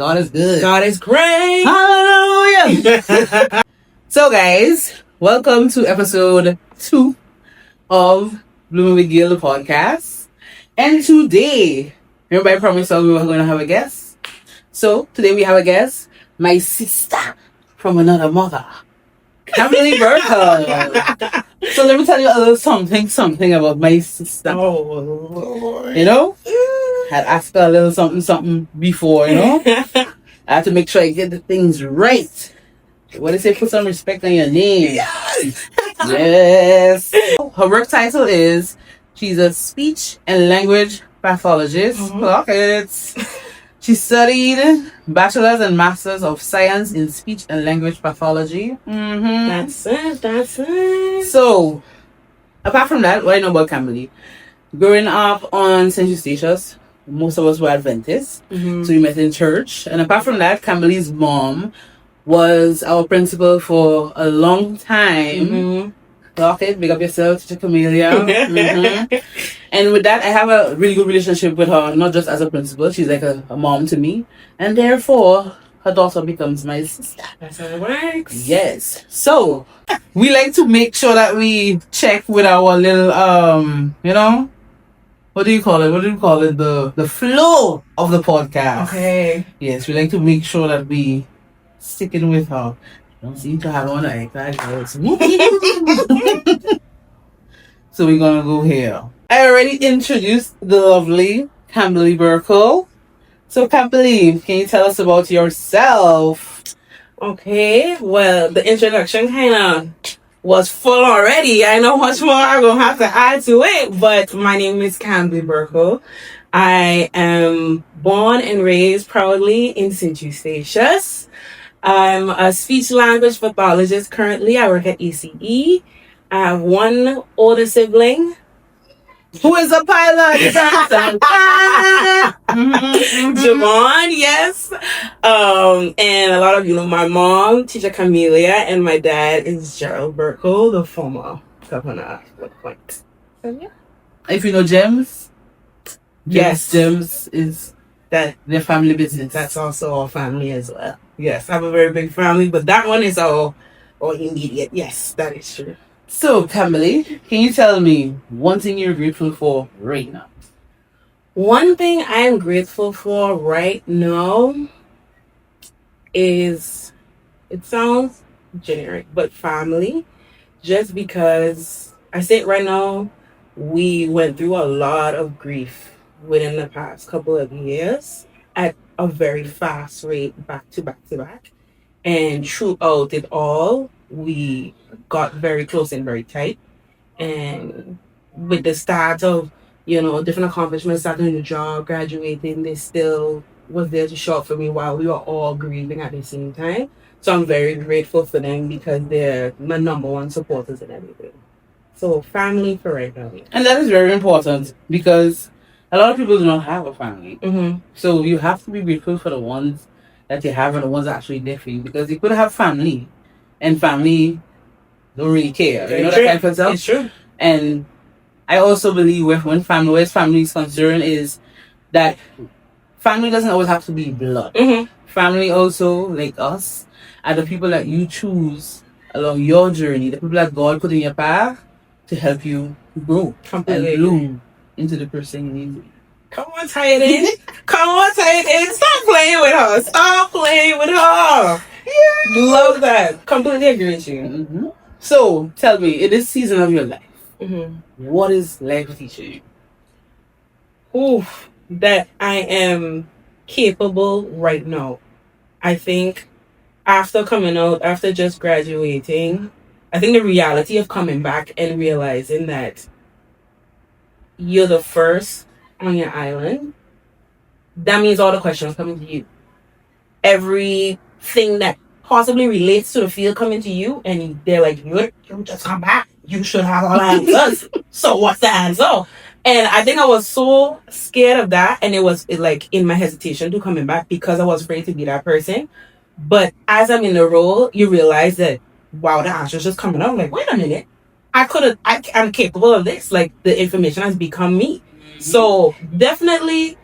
God is good. God is great. Hallelujah. So, guys, welcome to episode 2 of Blooming with Gayle, the podcast. And today, remember I promised we were going to have a guest. So, today we have a guest, my sister from another mother, Camberly Berkel. So, let me tell you a little something about my sister. Oh, Lord. You know? Had asked her a little something before, you know? I have to make sure I get the things right. What they say, put some respect on your name. Yes. Her work title is, she's a speech and language pathologist. Pockets. She studied bachelor's and master's of science in speech and language pathology. That's it. So, apart from that, what I know about Camberly, growing up on St. Eustatius, most of us were Adventists, so we met in church. And apart from that, Camberly's mom was our principal for a long time. Okay, big up yourself, Teacher Camellia. And with that, I have a really good relationship with her, not just as a principal. She's like a mom to me. And therefore, her daughter becomes my sister. That's how it works. Yes. So, we like to make sure that we check with our little, you know, what do you call it? The flow of the podcast. Okay. Yes, we like to make sure that we sticking with her. Don't seem to have one like that, girls. So we're gonna go here. I already introduced the lovely Camberly Berkel. So Camberly, can you tell us about yourself? Okay. Well, the introduction kind of was full already. I know much more I'm going to have to add to it. But my name is Camberly Berkel. I am born and raised proudly in St. Eustatius. I'm a speech language pathologist currently. I work at ECE. I have one older sibling who is a pilot. Javon, yes. And a lot of you know my mom, Teacher Camellia, and my dad is Gerald Berkel, the former governor of Point. Yeah. If you know Gems, yes, Gems is that their family business. That's also our family as well. Yes, I have a very big family, but that one is all immediate. Yes, that is true. So, Camberly, can you tell me one thing you're grateful for right now? One thing I am grateful for right now is, it sounds generic, but family. Just because, I say it right now, we went through a lot of grief within the past couple of years at a very fast rate, back to back. And throughout it all, we got very close and very tight. And with the start of, you know, different accomplishments, starting a job, graduating, they still was there to show up for me while we were all grieving at the same time. So I'm very grateful for them because they're my number one supporters and everything. So family for right now. And that is very important because a lot of people do not have a family. So you have to be grateful for the ones that you have and the ones that actually there for you, because you could have family and family don't really care. You know that kind of stuff? It's true. And I also believe where family is concerned is that family doesn't always have to be blood. Family also, like us, are the people that you choose along your journey, the people that God put in your path to help you grow and bloom into the person you need to be. Come on, Titan. Stop playing with her. Yeah. Love that. Completely agree with you. So, tell me, in this season of your life, what is life teaching you? That I am capable right now. I think after coming out, after just graduating, I think the reality of coming back and realizing that you're the first on your island, that means all the questions coming to you. Everything that possibly relates to the field coming to you, and they're like, you just come back. You should have all the answers. So what's the answer? And I think I was so scared of that, and it was like in my hesitation to coming back because I was afraid to be that person. But as I'm in the role, you realize that, wow, the answer's just coming out. I'm like, wait a minute. I'm capable of this. Like, the information has become me. So definitely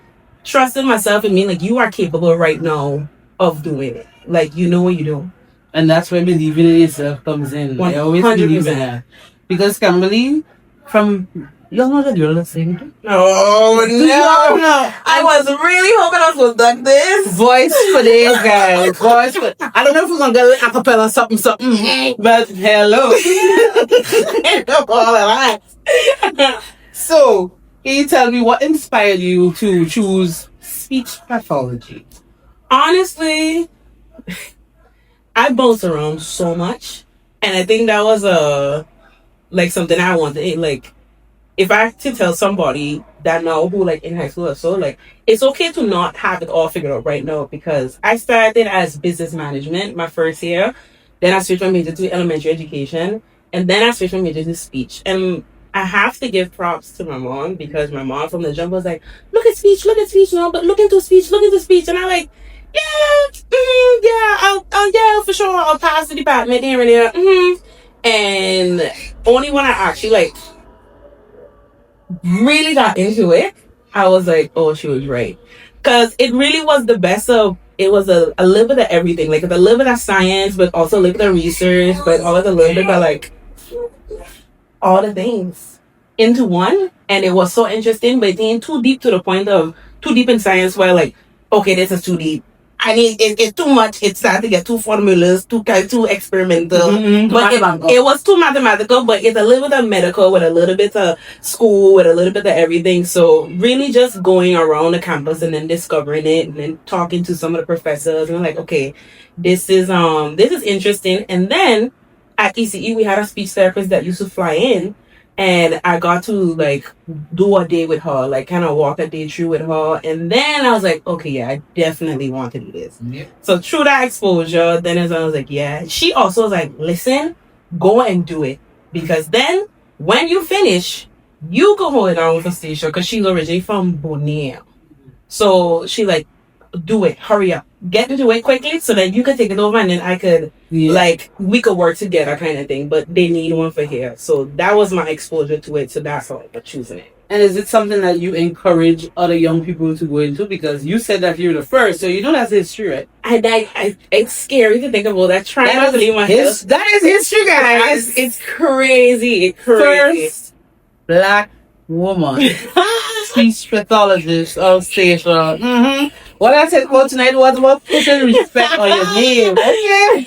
trusting myself and being like, you are capable right now of doing it. Like, you know what you do. And that's where believing in yourself comes in. I always believe in that. Because Camberly, from y'all know the girl that sing? Oh no! I was really hoping I was gonna duck this. Voice for days, guys. Voice for. I don't know if we're gonna get a cappella something, but hello. All of that. So, can you tell me what inspired you to choose speech pathology? Honestly, I bounced around so much, and I think that was like something I wanted. Like, if I had to tell somebody that now who like in high school or so, like it's okay to not have it all figured out right now, because I started as business management my first year, then I switched my major to elementary education, and then I switched my major to speech. And I have to give props to my mom, because my mom from the jump was like, look at speech, no, but look into speech, and I like, yeah, yeah, yeah, for sure, I'll pass the department here and there, and only when I actually like really got into it, I was like, oh, she was right. Because it really was the best of, it was a little bit of everything. Like a little bit of science, but also a little bit of research, but also a little bit of like all the things into one. And it was so interesting, but it ain't too deep to the point of too deep in science where like, okay, this is too deep. I mean, it's too much. It started to get too formulas, too experimental. But it was too mathematical, but it's a little bit of medical with a little bit of school, with a little bit of everything. So really just going around the campus and then discovering it and then talking to some of the professors and like, okay, this is interesting. And then at ECE, we had a speech therapist that used to fly in, and I got to like do a day with her, like kind of walk a day through with her. And then I was like, okay, yeah, I definitely want to do this. Yep. So through that exposure, then as I was like, yeah, she also was like, listen, go and do it. Because then when you finish, you go hold it down with a station, because she's originally from Bonaire. So she like, do it, hurry up, get to do it quickly so that you could take it over, and then I could like we could work together kind of thing. But they need one for here, so that was my exposure to it, so that's how I'm choosing it. And is it something that you encourage other young people to go into? Because you said that you're the first, so you know that's history, right? It's scary to think about that. Trying not to leave my house. That is history, guys. It's crazy. It's crazy. First black woman speech pathologist of station. What I said about tonight was about putting respect on your name. Okay.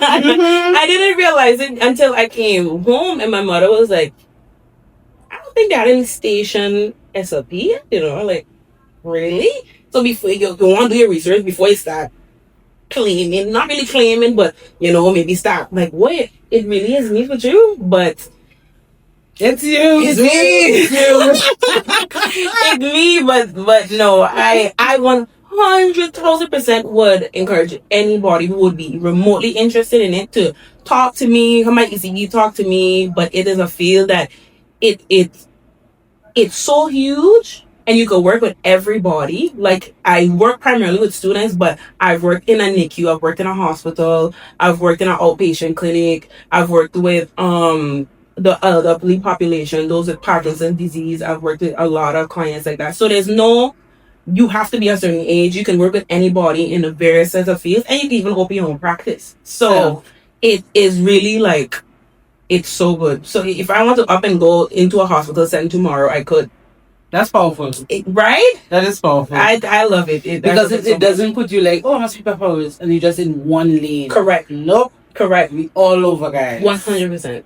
I didn't realize it until I came home, and my mother was like, I don't think that in station SOP, you know, like, really? So before you want to do your research, before you start claiming, not really claiming, but, you know, maybe start, like, what? It really is me for you? But it's you. It's me. It's me, but no, I 100,000% would encourage anybody who would be remotely interested in it to talk to me. Come at ECE, talk to me. But it is a field that it's so huge, and you can work with everybody. Like, I work primarily with students, but I've worked in a NICU, I've worked in a hospital, I've worked in an outpatient clinic, I've worked with the elderly population, those with Parkinson's disease. I've worked with a lot of clients like that. So there's no, you have to be a certain age. You can work with anybody in the various sets of fields, and you can even open your own practice. So it is really like, it's so good. So if I want to up and go into a hospital setting tomorrow, I could. That's powerful. Right? That is powerful. I love it. Because it doesn't put you like, oh, I'm a speech pathologist, and you're just in one lane. Correct. Nope. Correct. We all over, guys. 100%.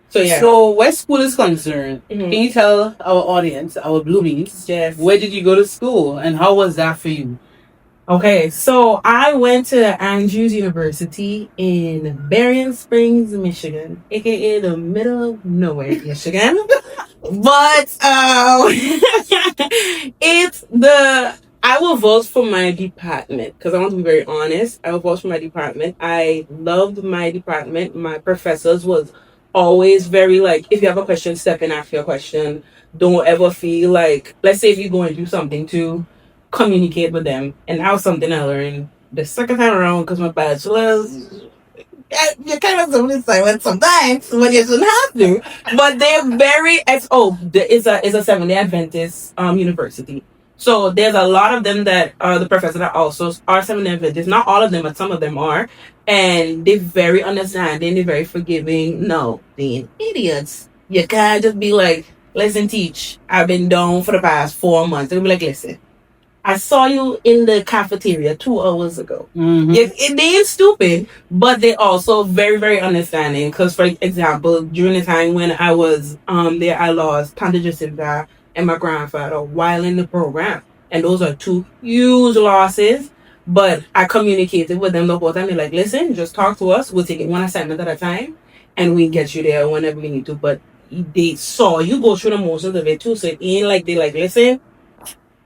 So yeah. So where school is concerned, can you tell our audience, our bloomies, where did you go to school and how was that for you? Okay, so I went to Andrews University in Berrien Springs, Michigan, aka the middle of nowhere, Michigan. But I will vote for my department, because I want to be very honest. I will vote for my department. I loved my department. My professors was always very like, if you have a question, step in, ask your question. Don't ever feel like, let's say if you're going to do something, to communicate with them. And that was something I learned the second time around, because my bachelor's, you're kind of silent sometimes when you shouldn't have to. But they're very, it's a 7-day Adventist university. So there's a lot of them that are the professors that also are Seventh-day Adventists. Not all of them, but some of them are. And they're very understanding, they're very forgiving. No, they ain't idiots. You can't just be like, listen, teach, I've been down for the past 4 months. They'll be like, listen, I saw you in the cafeteria 2 hours ago. They ain't stupid, but they also very, very understanding. Because, for example, during the time when I was there, I lost Tante Jacinta and my grandfather while in the program. And those are 2 huge losses. But I communicated with them the whole time. They're like, listen, just talk to us. We'll take it one assignment at a time. And we get you there whenever we need to. But they saw you go through the motions of it too. So it ain't like they like, listen,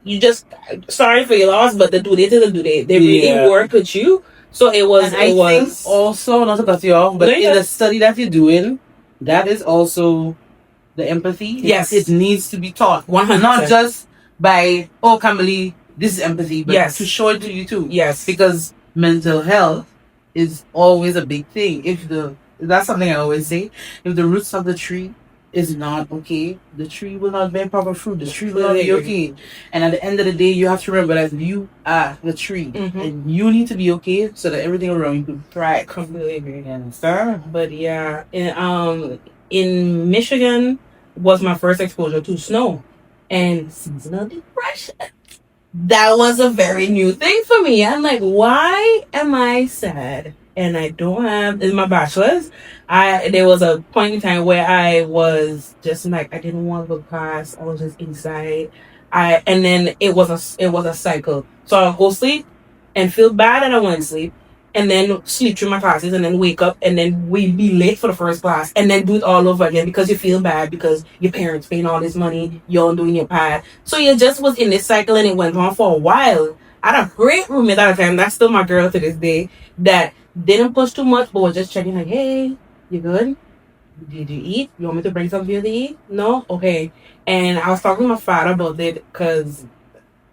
you just sorry for your loss, but the due date is the due date. They really worked with you, so it was. And I think also, not to cut you off, but in the study that you're doing, that is also the empathy. Yes, it needs to be taught. 100%. Not just by Camberly, this is empathy, but to show it to you too. Yes, because mental health is always a big thing. That's something I always say. If the roots of the tree is not okay, the tree will not bear proper fruit. The tree will not be okay. And at the end of the day, you have to remember that you are the tree, and you need to be okay so that everything around you can thrive. Completely agree. Understand? But yeah, in Michigan was my first exposure to snow and seasonal depression. That was a very new thing for me. I'm like, why am I sad? And I don't have in my bachelor's. There was a point in time where I was just like I didn't want to go class. I was just inside. And then it was a cycle. So I'll go sleep and feel bad that I went to sleep, and then sleep through my classes, and then wake up, and then we be late for the first class, and then do it all over again because you feel bad because your parents paying all this money, you're doing your part. So you just was in this cycle, and it went on for a while. I had a great roommate at the time. That's still my girl to this day. That didn't push too much, but was just checking like, hey, you good? Did you eat? You want me to bring something for you to eat? No? Okay. And I was talking to my father about it because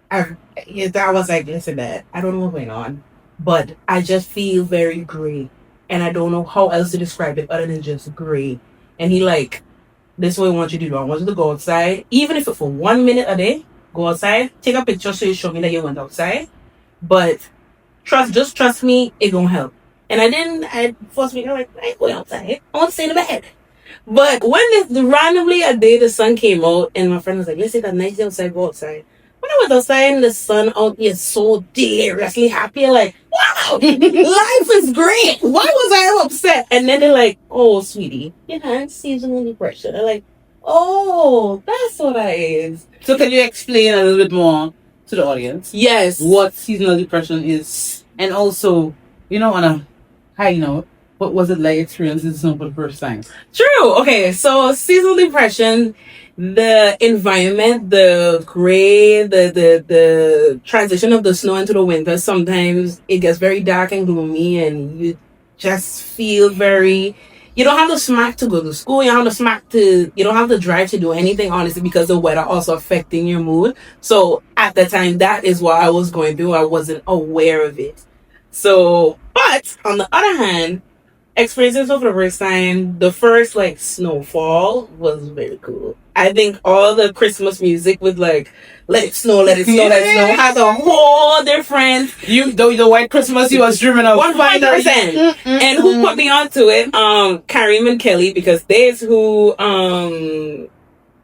I was like, listen, Dad, I don't know what's going on, but I just feel very gray. And I don't know how else to describe it other than just gray. And he like, this is what I want you to do. I want you to go outside, even if it's for 1 minute a day, go outside, take a picture so you show me that you went outside. But just trust me, it gonna help. And I forced me, I'm like, I ain't going outside. I want to stay in the bed. But when randomly a day the sun came out, and my friend was like, let's take a nice day outside, go outside. When I went outside and the sun out here so deliriously happy, I'm like, wow, life is great. Why was I upset? And then they're like, oh, sweetie, you had seasonal depression. I'm like, oh, that's what that is. So can you explain a little bit more to the audience? Yes. What seasonal depression is, and also, on a high note, what was it like experiencing snow for the first time? True. Okay, so seasonal depression, the environment, the gray, the transition of the snow into the winter, sometimes it gets very dark and gloomy, and you just feel you don't have the smack to go to school, you don't have the drive to do anything, honestly, because the weather also affecting your mood. So at the time, that is what I was going through. I wasn't aware of it. So, but on the other hand, experiencing for the first time, the first snowfall was very cool. I think all the Christmas music with let it snow, let it snow, let it snow has a whole different. The white Christmas you was dreaming of. 100%. And who put me onto it? Kareem and Kelly, because they's who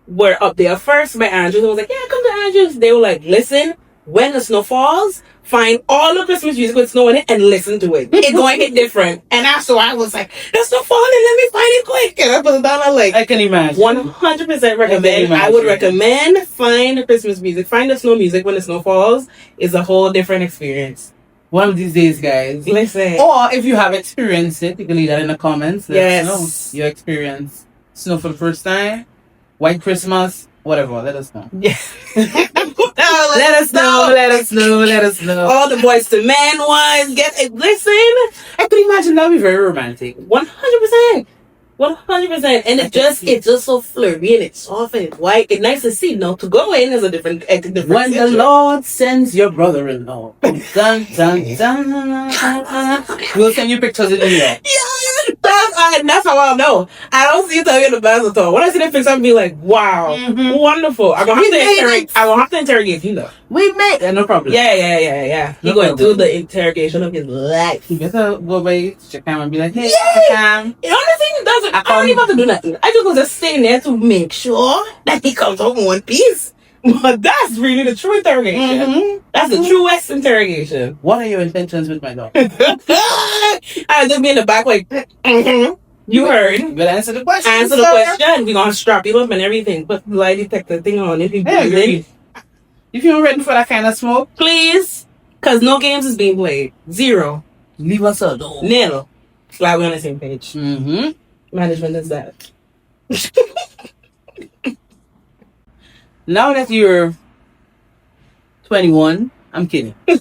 were up there first by Andrews. I was like, yeah, come to Andrews. They were like, listen, when the snow falls, find all the Christmas music with snow in it and listen to it. It's going to hit different. And after I was like, there's snow falling, let me find it quick. And I put it down, I'm like, I can imagine. 100% recommend. I would recommend find the Christmas music. Find the snow music when the snow falls. It's a whole different experience. One of these days, guys. Listen. Or if you have experienced it, you can leave that in the comments. Yes. Let us know your experience. Snow for the first time, white Christmas, whatever. Let us know. Yeah. Let us know. All the boys to men ones. Listen. I could imagine that would be very romantic. 100%. 100%. And it's just so flirty and it's soft and it's white. It's nice to see. Now to go in is a different when the Lord sends your brother-in-law. Dun, dun, dun. We'll send you pictures in New York. Yeah, that's and that's how I'll know. I don't see Tuggy in the bus at all. When I see that picture, I'm be like, wow, wonderful. I'm gonna have to interrogate you though. We made it. No problem. Yeah. He No going problem. through the interrogation of his life. You better go by Chakam and be like, hey, Chakam. The only thing he doesn't, I don't even have to do nothing. I just was just staying there to make sure that he comes home in one piece. But that's really the true interrogation. That's the truest interrogation. What are your intentions with my dog? I just be in the back like, you heard. You better answer the question. Answer the question. We're gonna strap you up and everything. Put the lie detector thing on if you agree. If you're ready for that kind of smoke, please. Cause no games is being played. 0. Leave us alone. Nil. Glad we're on the same page. Management is that. Now that you're 21, I'm kidding. Now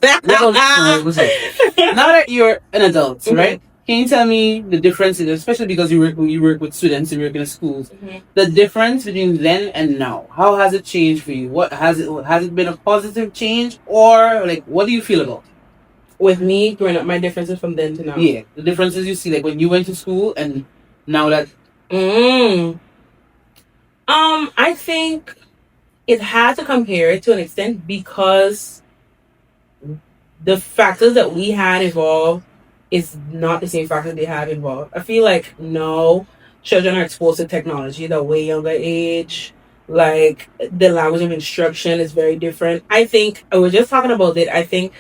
that you're an adult, right? Can you tell me the differences, especially because you work with students and you work in schools, the difference between then and now? How has it changed for you? What has it been a positive change, or like what do you feel about it? With me growing up, my differences from then to now. Yeah, the differences you see, like when you went to school and now that. I think it had to compare it to an extent because the factors that we had involved is not the same factors they had involved. I feel like no children are exposed to technology at a way younger age. Like the language of instruction is very different. I think I was just talking about it. I think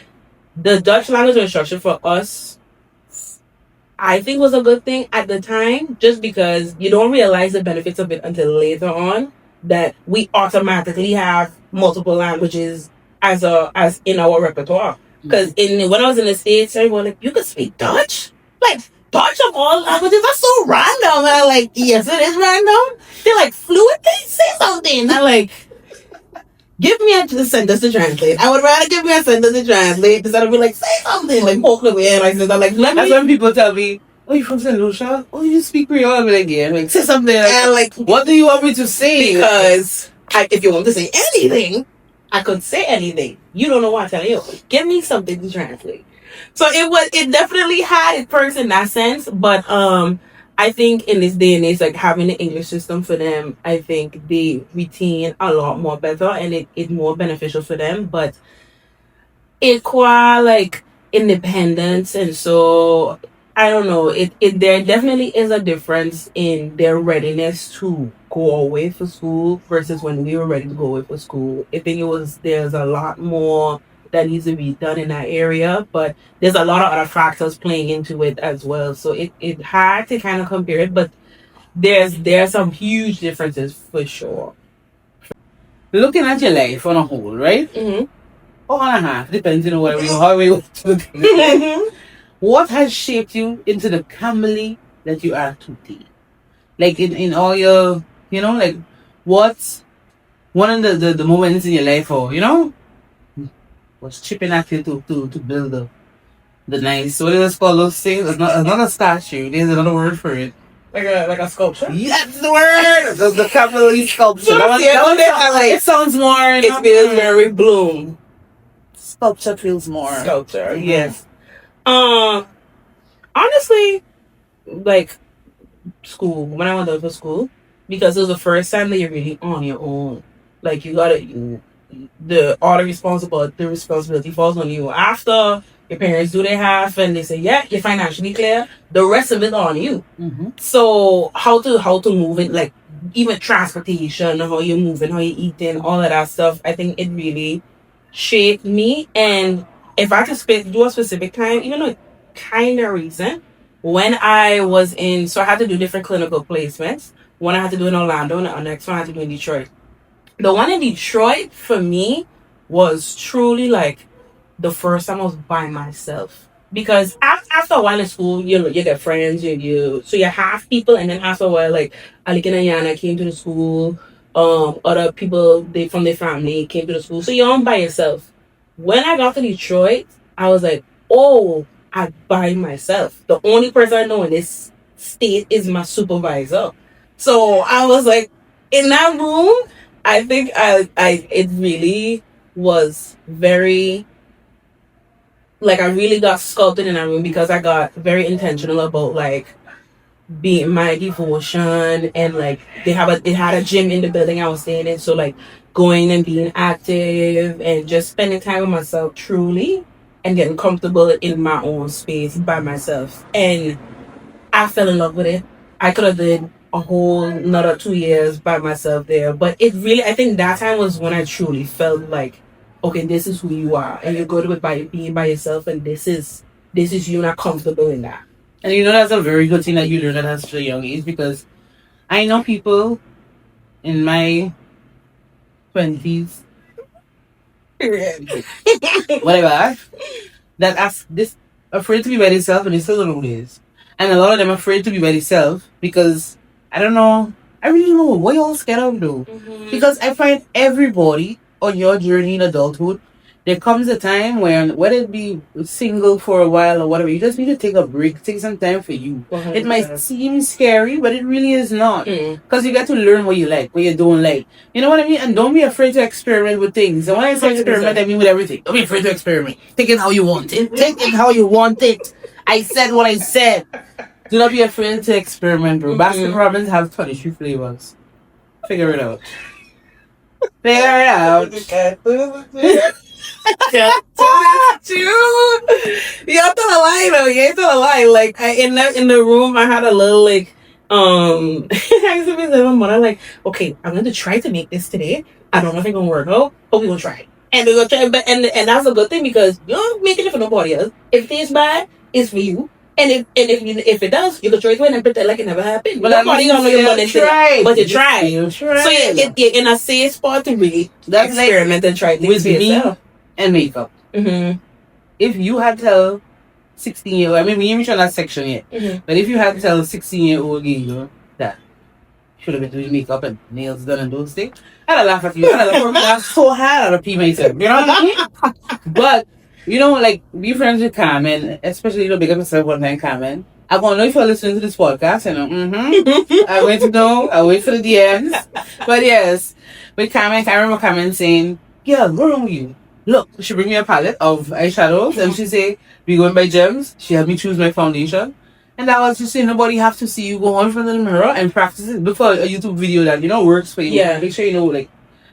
the Dutch language of instruction for us, I think was a good thing at the time, just because you don't realize the benefits of it until later on, that we automatically have multiple languages as in our repertoire. Because when I was in the States, everyone like, you could speak Dutch? Like, Dutch of all languages? That's so random. And I'm like, yes, it is random. They're like, fluent? They say something. I'm like, give me a sentence to translate. I would rather give me a sentence to translate instead of be like, say something. Like, poke the way. Like, that's when people tell me, oh, you from St. Lucia? Oh, you speak Creole? I'm like, yeah. Like, say something. And like, what do you want me to say? Because if you want to say anything, I could say anything. You don't know what I'm telling you. Give me something to translate. So it definitely had its perks in that sense. But I think in this day and age, like having the English system for them, I think they retain a lot more better and it's more beneficial for them. But equal like independence, and so I don't know. There definitely is a difference in their readiness to go away for school versus when we were ready to go away for school. I think there's a lot more that needs to be done in that area, but there's a lot of other factors playing into it as well. So it hard to kind of compare it, but there's some huge differences for sure. Looking at your life on a whole, right? Or on a half, depends on how we want to look at it. What has shaped you into the Camberly that you are today? Like in all your, like what's one of the moments in your life, or was chipping at you to build the nice, what is it called, those things? It's not a statue. There's another word for it. Like a sculpture? Yeah, that's the word! The Camberly sculpture. It sounds more... It feels very bloom. Sculpture feels more... Sculpture, yes. Honestly, like, school. When I went out for school, because it was the first time that you're really on your own. Like, you gotta... all the responsibility falls on you. After your parents do their half and they say, yeah, you're financially clear, the rest of it on you. So how to move it, like even transportation, how you're moving, how you're eating, all of that stuff, I think it really shaped me. And if I could do a specific time, even though kind of recent, when I was so I had to do different clinical placements. One I had to do in Orlando and the next one I had to do in Detroit. The one in Detroit, for me, was truly like the first time I was by myself. Because after a while in school, you get friends, so you have people, and then after a while, like, Alikin and Yana came to the school, other people from their family came to the school, so you're on by yourself. When I got to Detroit, I was like, oh, I'm by myself. The only person I know in this state is my supervisor. So I was like, in that room, I think it really was very, like, I really got sculpted in that room because I got very intentional about, like, being my devotion, and like they had a gym in the building I was staying in, so like going and being active and just spending time with myself truly and getting comfortable in my own space by myself. And I fell in love with it. I could have did a whole another 2 years by myself there, but it really, I think that time was when I truly felt like, okay, this is who you are, and you're good with being by yourself, and this is you not comfortable in that. And you know that's a very good thing that you learned at such a young age, because I know people in my 20s, whatever, that ask this afraid to be by themselves and they still don't know who it is. And a lot of them are afraid to be by themselves because I don't know. I really don't know what y'all scared of though. Because I find everybody on your journey in adulthood, there comes a time when whether it be single for a while or whatever, you just need to take a break, take some time for you. 100%. It might seem scary, but it really is not. Because you get to learn what you like, what you don't like. You know what I mean? And don't be afraid to experiment with things. And when I say experiment, I mean with everything. Don't be afraid to experiment. Take it how you want it. Take it how you want it. I said what I said. Do not be afraid to experiment, bro. Baskin Robbins have 23 flavors. Figure it out. Figure it out. Yeah, true. You have to lie though. You have to lie. Like in the room, I had a little like I used to be with my mother like, okay, I'm going to try to make this today. I don't know if it's gonna work out, but we're gonna try. And we're gonna try. But and that's a good thing because you're not making it for nobody else. If it tastes bad, it's for you. And if it does, you can throw it away and pretend like it never happened. But nobody gonna know your money, but you try. So you're in a safe spot to really experiment and try things with for me yourself. And makeup. If you had to tell 16-year-old, I mean, we ain't reached on that section yet, but if you had to tell a 16-year-old girl that should have been doing makeup and nails done and those things, I'd laugh at you. I'd laugh so hard at pee myself. You know what I mean? But you know, like, be friends with Carmen, especially, you know, big up yourself one time, Carmen. I want to know if you're listening to this podcast, you know. I wait to know. I wait for the DMs. But yes, with Carmen, I remember Carmen saying, "Yeah, what's wrong with you? Look," she bring me a palette of eyeshadows, and she say, "We going by gems." She helped me choose my foundation. And that was just saying, nobody have to see you go on in front of the mirror and practice it before a YouTube video that, you know, works for you. Yeah. Make sure you know, like,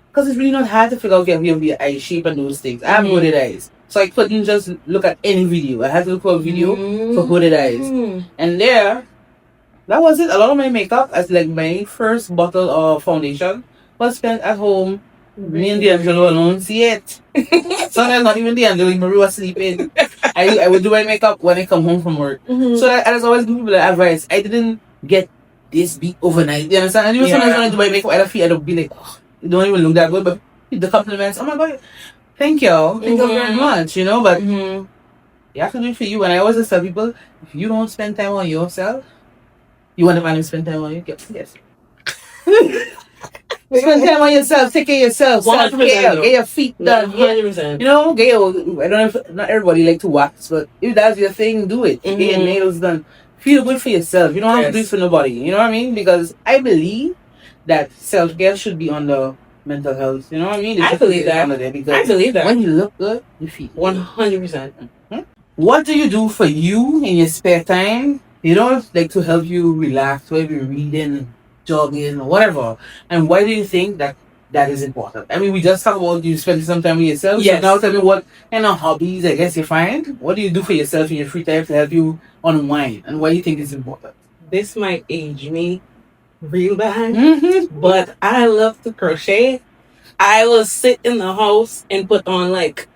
because it's really not hard to figure out your eye shape and those things. I have hooded eyes. So I couldn't just look at any video. I had to look for a video for hooded eyes. And there, that was it. A lot of my makeup, as like my first bottle of foundation, was spent at home. Me and D'Angelo alone see it. Sometimes not even D'Angelo, Marie was sleeping. I would do my makeup when I come home from work. So that I was always giving people the advice. I didn't get this beat overnight. You understand? And even sometimes when I do my makeup, I'd be like, oh, it don't even look that good. But the compliments, oh my God, thank you. Thank you very much, you know. But you have to do it for you. And I always tell people, if you don't spend time on yourself, you want to find him spend time on you? Yes. Spend time on yourself, take care of yourself, self-care, get your feet done. 100%. You know, Gayle, I don't know if not everybody like to wax, but if that's your thing, do it. Get your nails done. Feel good for yourself. You don't have to do it for nobody. You know what I mean? Because I believe that self-care should be under mental health. You know what I mean? I believe that. Because I believe that. when you look good, you feel 100%. What do you do for you in your spare time? You know, like to help you relax, whether you're reading, jogging, or whatever. And why do you think that is important? I mean, we just talked about you spending some time with yourself. Yes. So now tell me what kind of hobbies, I guess, you find. What do you do for yourself in your free time to help you unwind? And why do you think it's important? This might age me real bad, but I love to crochet. I will sit in the house and put on like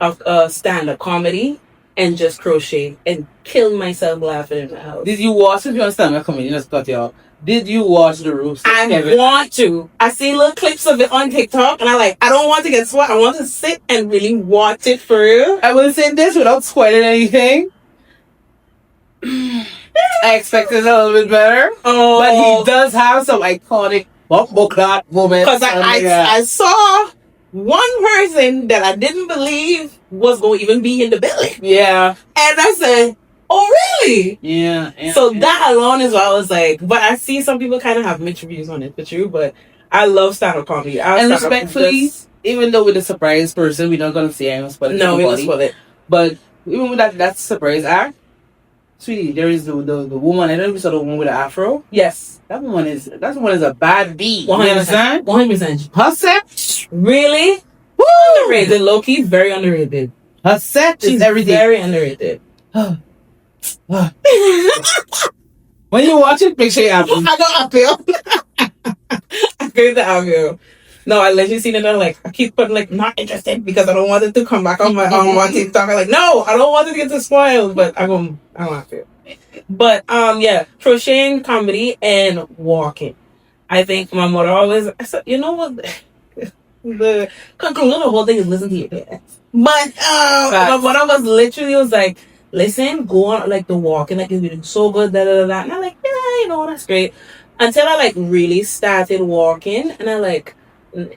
a stand-up comedy and just crochet and kill myself laughing in the house. Did you watch, if you understand my comedy, let's cut you off. Did you watch the roast? I want to. I see little clips of it on TikTok and I don't want to get sweat. I want to sit and really watch it for real. I will say this without spoiling anything. I expected a little bit better. Oh. But he does have some iconic bumble clot moments. Because I saw one person that I didn't believe was going to even be in the building. Yeah. And I said, oh, really? Yeah. So that alone is why I was like, but I see some people kind of have mixed reviews on it, for true, but I love stand-up comedy. And respectfully, even though with a surprise person, we're not going to say I'm going to spoil it. No, we don't spoil it. But even with that surprise act, Sweetie, there is the woman. I don't know if you saw the woman with the afro. Yes. That woman is a bad bee. 100%. 100%. Her set, really? woo! Underrated. Low key, very underrated. Her set is She's everything. very underrated. When you watch it, picture it happen. I don't feel. I gave the audio. No, I literally seen it and like I keep putting like not interested because I don't want it to come back on my TikTok. I'm like, no, I don't want it to get spoiled, but I don't feel. But yeah, crocheting, comedy, and walking. I think my mother always I said, you know what, the conclusion of the whole thing is listen to your parents. But my mother was like, listen, go on like the walking, like you're doing so good, da da da da. And I'm like, yeah, you know, that's great. Until I like really started walking, and I like,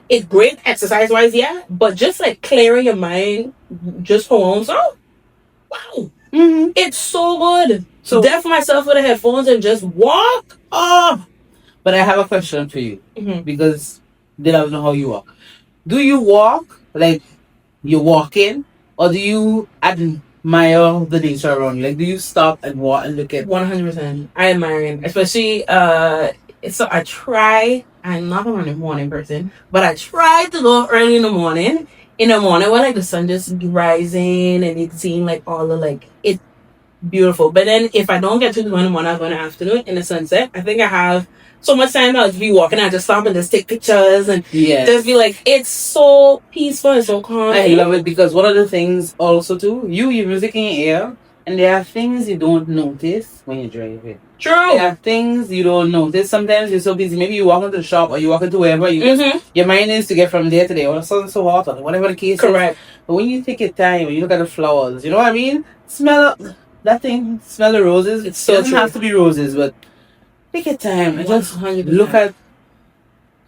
it's great exercise wise, yeah, but just like clearing your mind just for once, oh, wow, it's so good. So deaf myself with the headphones and just walk. Oh, but I have a question for you because they don't know how you walk. Do you walk like you're walking, or do you admire the nature around you? Like, do you stop and walk and look at? 100%. I admire it, especially so I try. I'm not a morning person, but I try to go early in the morning. In the morning when like the sun just rising and it's seeing like all the like it's beautiful. But then if I don't get to do it in the morning, I'm going to afternoon in the sunset. I think I have so much time I'll just be walking. I just stop and just take pictures and just be like, it's so peaceful and so calm. I love it because one of the things also too, your music in your ear, and there are things you don't notice when you're driving. True. There are things you don't notice. Sometimes you're so busy. Maybe you walk into the shop or you walk into wherever your mind is to get from there to there. Or something so hot or whatever the case Correct. is. But when you take your time and you look at the flowers, you know what I mean? Smell that thing. Smell the roses. It's so it doesn't have to be roses, but take your time and just 100%. look at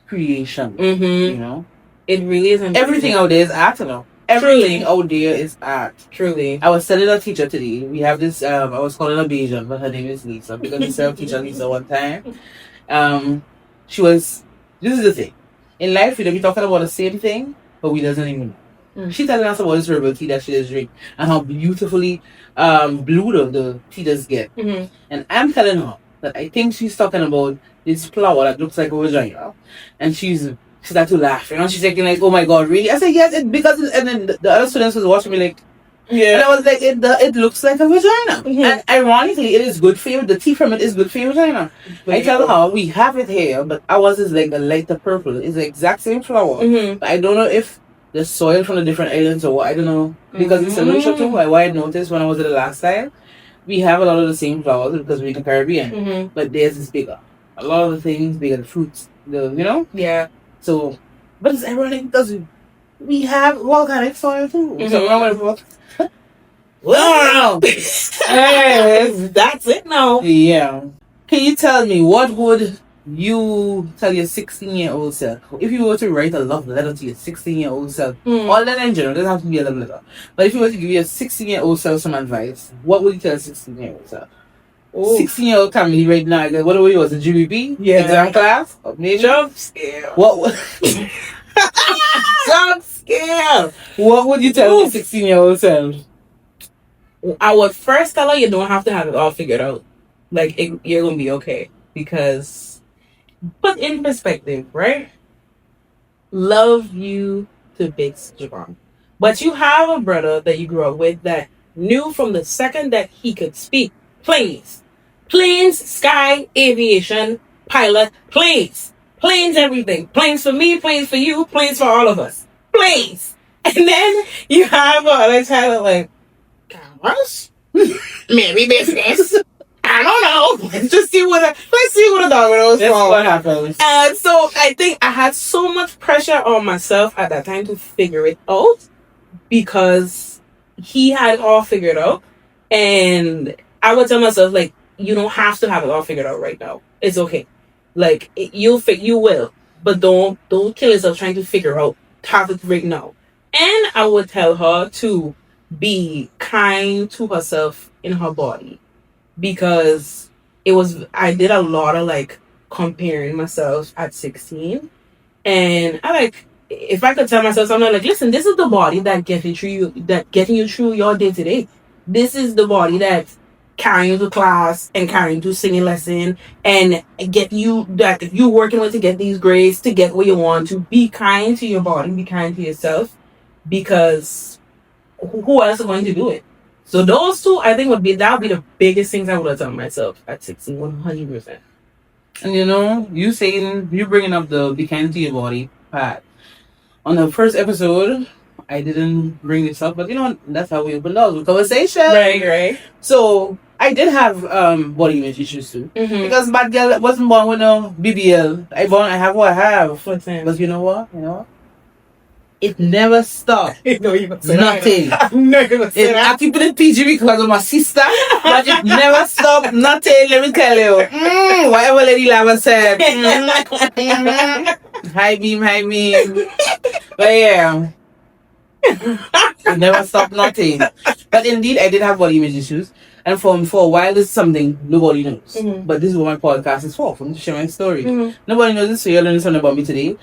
creation. You know? It really is amazing. Everything out there is art, you know? Everything out there is art. Truly. I was telling a teacher today, we have this, I was calling her Bayesian, but her name is Lisa, because we served teacher Lisa one time. This is the thing. In life, we be talking about the same thing, but we doesn't even know. She telling us about this herbal tea that she does drink, and how beautifully blue the tea does get. And I'm telling her that I think she's talking about this flower that looks like a vagina. And she started to laugh, you know. She's thinking like, "Oh my God, really?" I said, "Yes, and then the other students was watching me like, yeah." And I was like, "It looks like a vagina." And ironically, it is good for you. The tea from it is good for your vagina. I tell her we have it here, but ours is like a lighter purple. It's the exact same flower. But I don't know if the soil from the different islands or what. I don't know because it's a little too. What I noticed when I was there the last time, we have a lot of the same flowers because we're in the Caribbean, but theirs is bigger. A lot of the things bigger, the fruits, Yeah. So, but it's ironic because we have volcanic soil too. So wow, that's it now. Yeah. Can you tell me what would you tell your 16-year-old self if you were to write a love letter to your 16-year-old self? Or letter in general, it doesn't have to be a love letter. But if you were to give your 16-year-old self some advice, what would you tell a 16-year-old self? 16-year-old Camberly right now, what were you, was a GBP? Yeah. Exam class? Maybe? Jump scare. What? Jump scare. What would you tell your 16-year-old self? I would first tell her you don't have to have it all figured out. Like, you're going to be okay. Because, put in perspective, right? Love you to big strong. But you have a brother that you grew up with that knew from the second that he could speak planes, sky, aviation, pilot, planes, everything. Planes for me, planes for you, planes for all of us. Planes. And then you have another child like, cameras? Maybe business. I don't know. Let's see what the dominoes fall. What happens. And so I think I had so much pressure on myself at that time to figure it out because he had it all figured out. And I would tell myself, like, you don't have to have it all figured out right now. It's okay. Like, you will. But don't kill yourself trying to figure out have it right now. And I would tell her to be kind to herself in her body. Because I did a lot of like comparing myself at 16. And if I could tell myself something like, listen, this is the body that getting you through your day to day. This is the body that carrying you to class and carrying you to singing lesson and get you that if you working with to get these grades to get what you want to. Be kind to your body, be kind to yourself, because who else is going to do it? So those two, I think, would be the biggest things I would have done myself at 16, 100%. And you saying, you bringing up the be kind to your body part. On the first episode, I didn't bring this up, but that's how we opened up the conversation. Right. So I did have body image issues too, because bad girl wasn't born with no BBL. I have what I have. But you know what? It never stopped. Nothing. I'm not gonna say that. I keep it PG because of my sister, but it never stopped. Nothing. Let me tell you. Whatever Lady Lava said. High beam. But yeah. It never stopped, nothing. But indeed, I did have body image issues. And for a while, this is something nobody knows. But this is what my podcast is for me to share my story. Nobody knows this, so you're learning something about me today.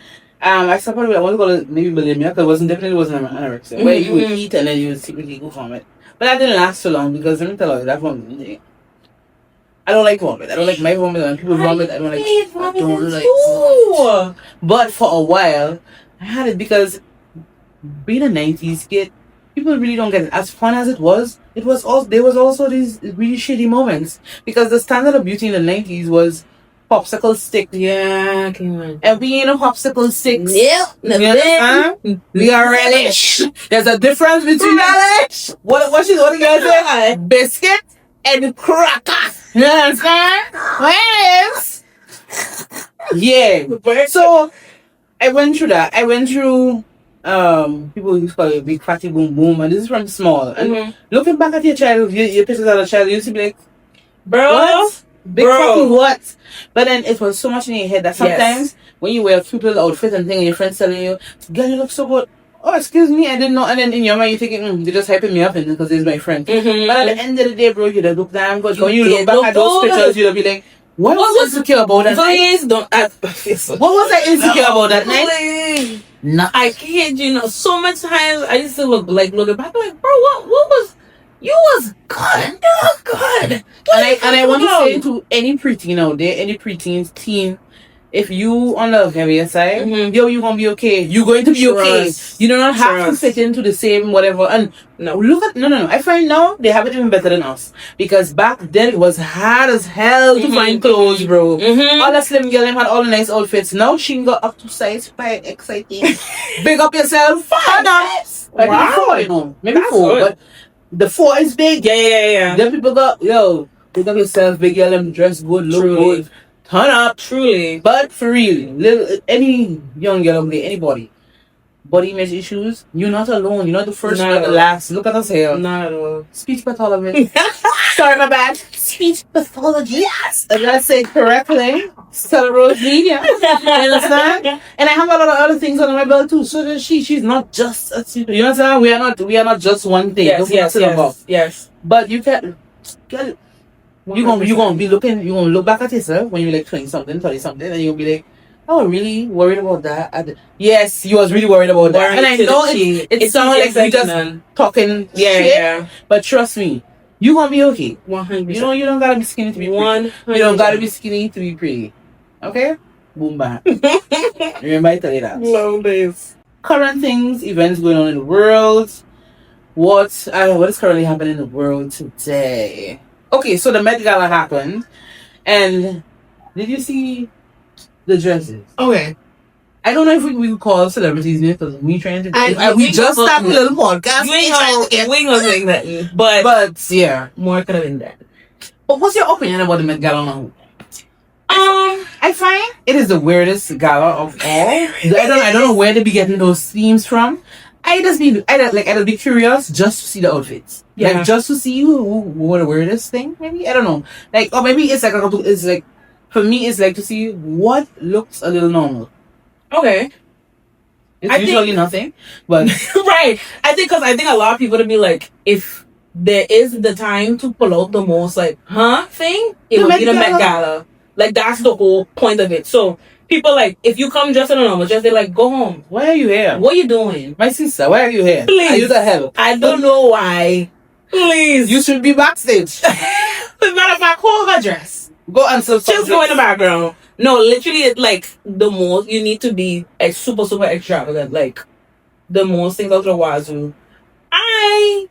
I suppose I want to call it maybe bulimia, because it definitely wasn't anorexia, where you would eat and then you would secretly go vomit. But that didn't last so long, because let me tell you, that vomit, I don't like vomit. I don't like my vomit. When people vomit, I don't like vomit. But for a while, I had it because being a 90s kid, people really don't get it. As fun as it was also, there was also these really shitty moments, because the standard of beauty in the 90s was popsicle stick. Yeah, come on. And being a popsicle sticks. Yep. We are relish. There's a difference between relish. What you guys say? Biscuit and cracker. You understand? Yes. Yeah. So I went through that. I went through people used to call it big fatty boom boom, and this is from small. And looking back at your child, your pictures of a child, you used to be like, bro, what? Big fucking what? But then it was so much in your head that sometimes when you wear a cute little outfit and thing, and your friends telling you, girl, you look so good. Oh, excuse me, I didn't know. And then in your mind, you're thinking, they're just hyping me up because he's my friend. But at the end of the day, bro, you'd look damn good. When you look back at those pictures, you'd be like, what was insecure about that Please don't. What was I insecure about that night? No. I can't, so much times I used to looking back, like, bro, what was, you was good. You was good. And I want to say to any preteen out there, any preteen, teen, if you on the heavier side, you're gonna be okay. You're going to be okay. You do not have to fit into the same whatever. And no. I find now they have it even better than us, because back then it was hard as hell to find clothes, bro. All the slim girl had all the nice outfits. Now she got up to size 5, exciting. Big up yourself. Wow. Maybe 4, but the 4 is big. Yeah. Then people got big up yourself, big girl, them dress good, look good. Turn up, truly. But for real, any young girl, anybody, body image issues, you're not alone. You're not the first, not the last. Look at us here. Not at all. Speech pathologist. Sorry, my bad. Speech pathologist. Yes, I gotta say it correctly. Cerebral media. You understand? And I have a lot of other things under my belt too. So does she. She's not just a super. You understand? We are not just one thing. Yes. But you can. You're gonna be looking. You're gonna look back at yourself when you're like 20 something, 30 something, and you'll be like, "I was really worried about that." Yes, you was really worried about that. And I know it sounds like we just talking shit. Yeah. But trust me, you're gonna be okay. 100%. You don't gotta be skinny to be pretty. You don't gotta be skinny to be pretty. Okay? Boom bang. Remember I tell you that. Long days. Current things, events going on in the world. What is currently happening in the world today? Okay, so the Met Gala happened, and did you see the dresses? Okay. I don't know if we could call celebrities names, because we trying to. We just started a little podcast. We ain't gonna say nothing. But yeah, more could have been done. But what's your opinion about the Met Gala now? I find it is the weirdest gala of all. I don't know where they be getting those themes from. I just be curious just to see the outfits. Yeah. Like just to see who wore the weirdest thing, maybe? I don't know. Or maybe it's like for me it's like to see what looks a little normal. Okay. It's usually nothing. But right. I think a lot of people would be like, if there is the time to pull out the most thing, it would be the Met Gala. Like that's the whole point of it. So people if you come dressed in a normal dress, they're like, go home. Why are you here? What are you doing? My sister, why are you here? Please. Are you the hell? I don't know why. Please. You should be backstage. As a matter of fact, hold her dress. Go and some Just go in the background. No, literally, it's like the most you need to be like super, super extravagant. Like the most things out of the wazoo. I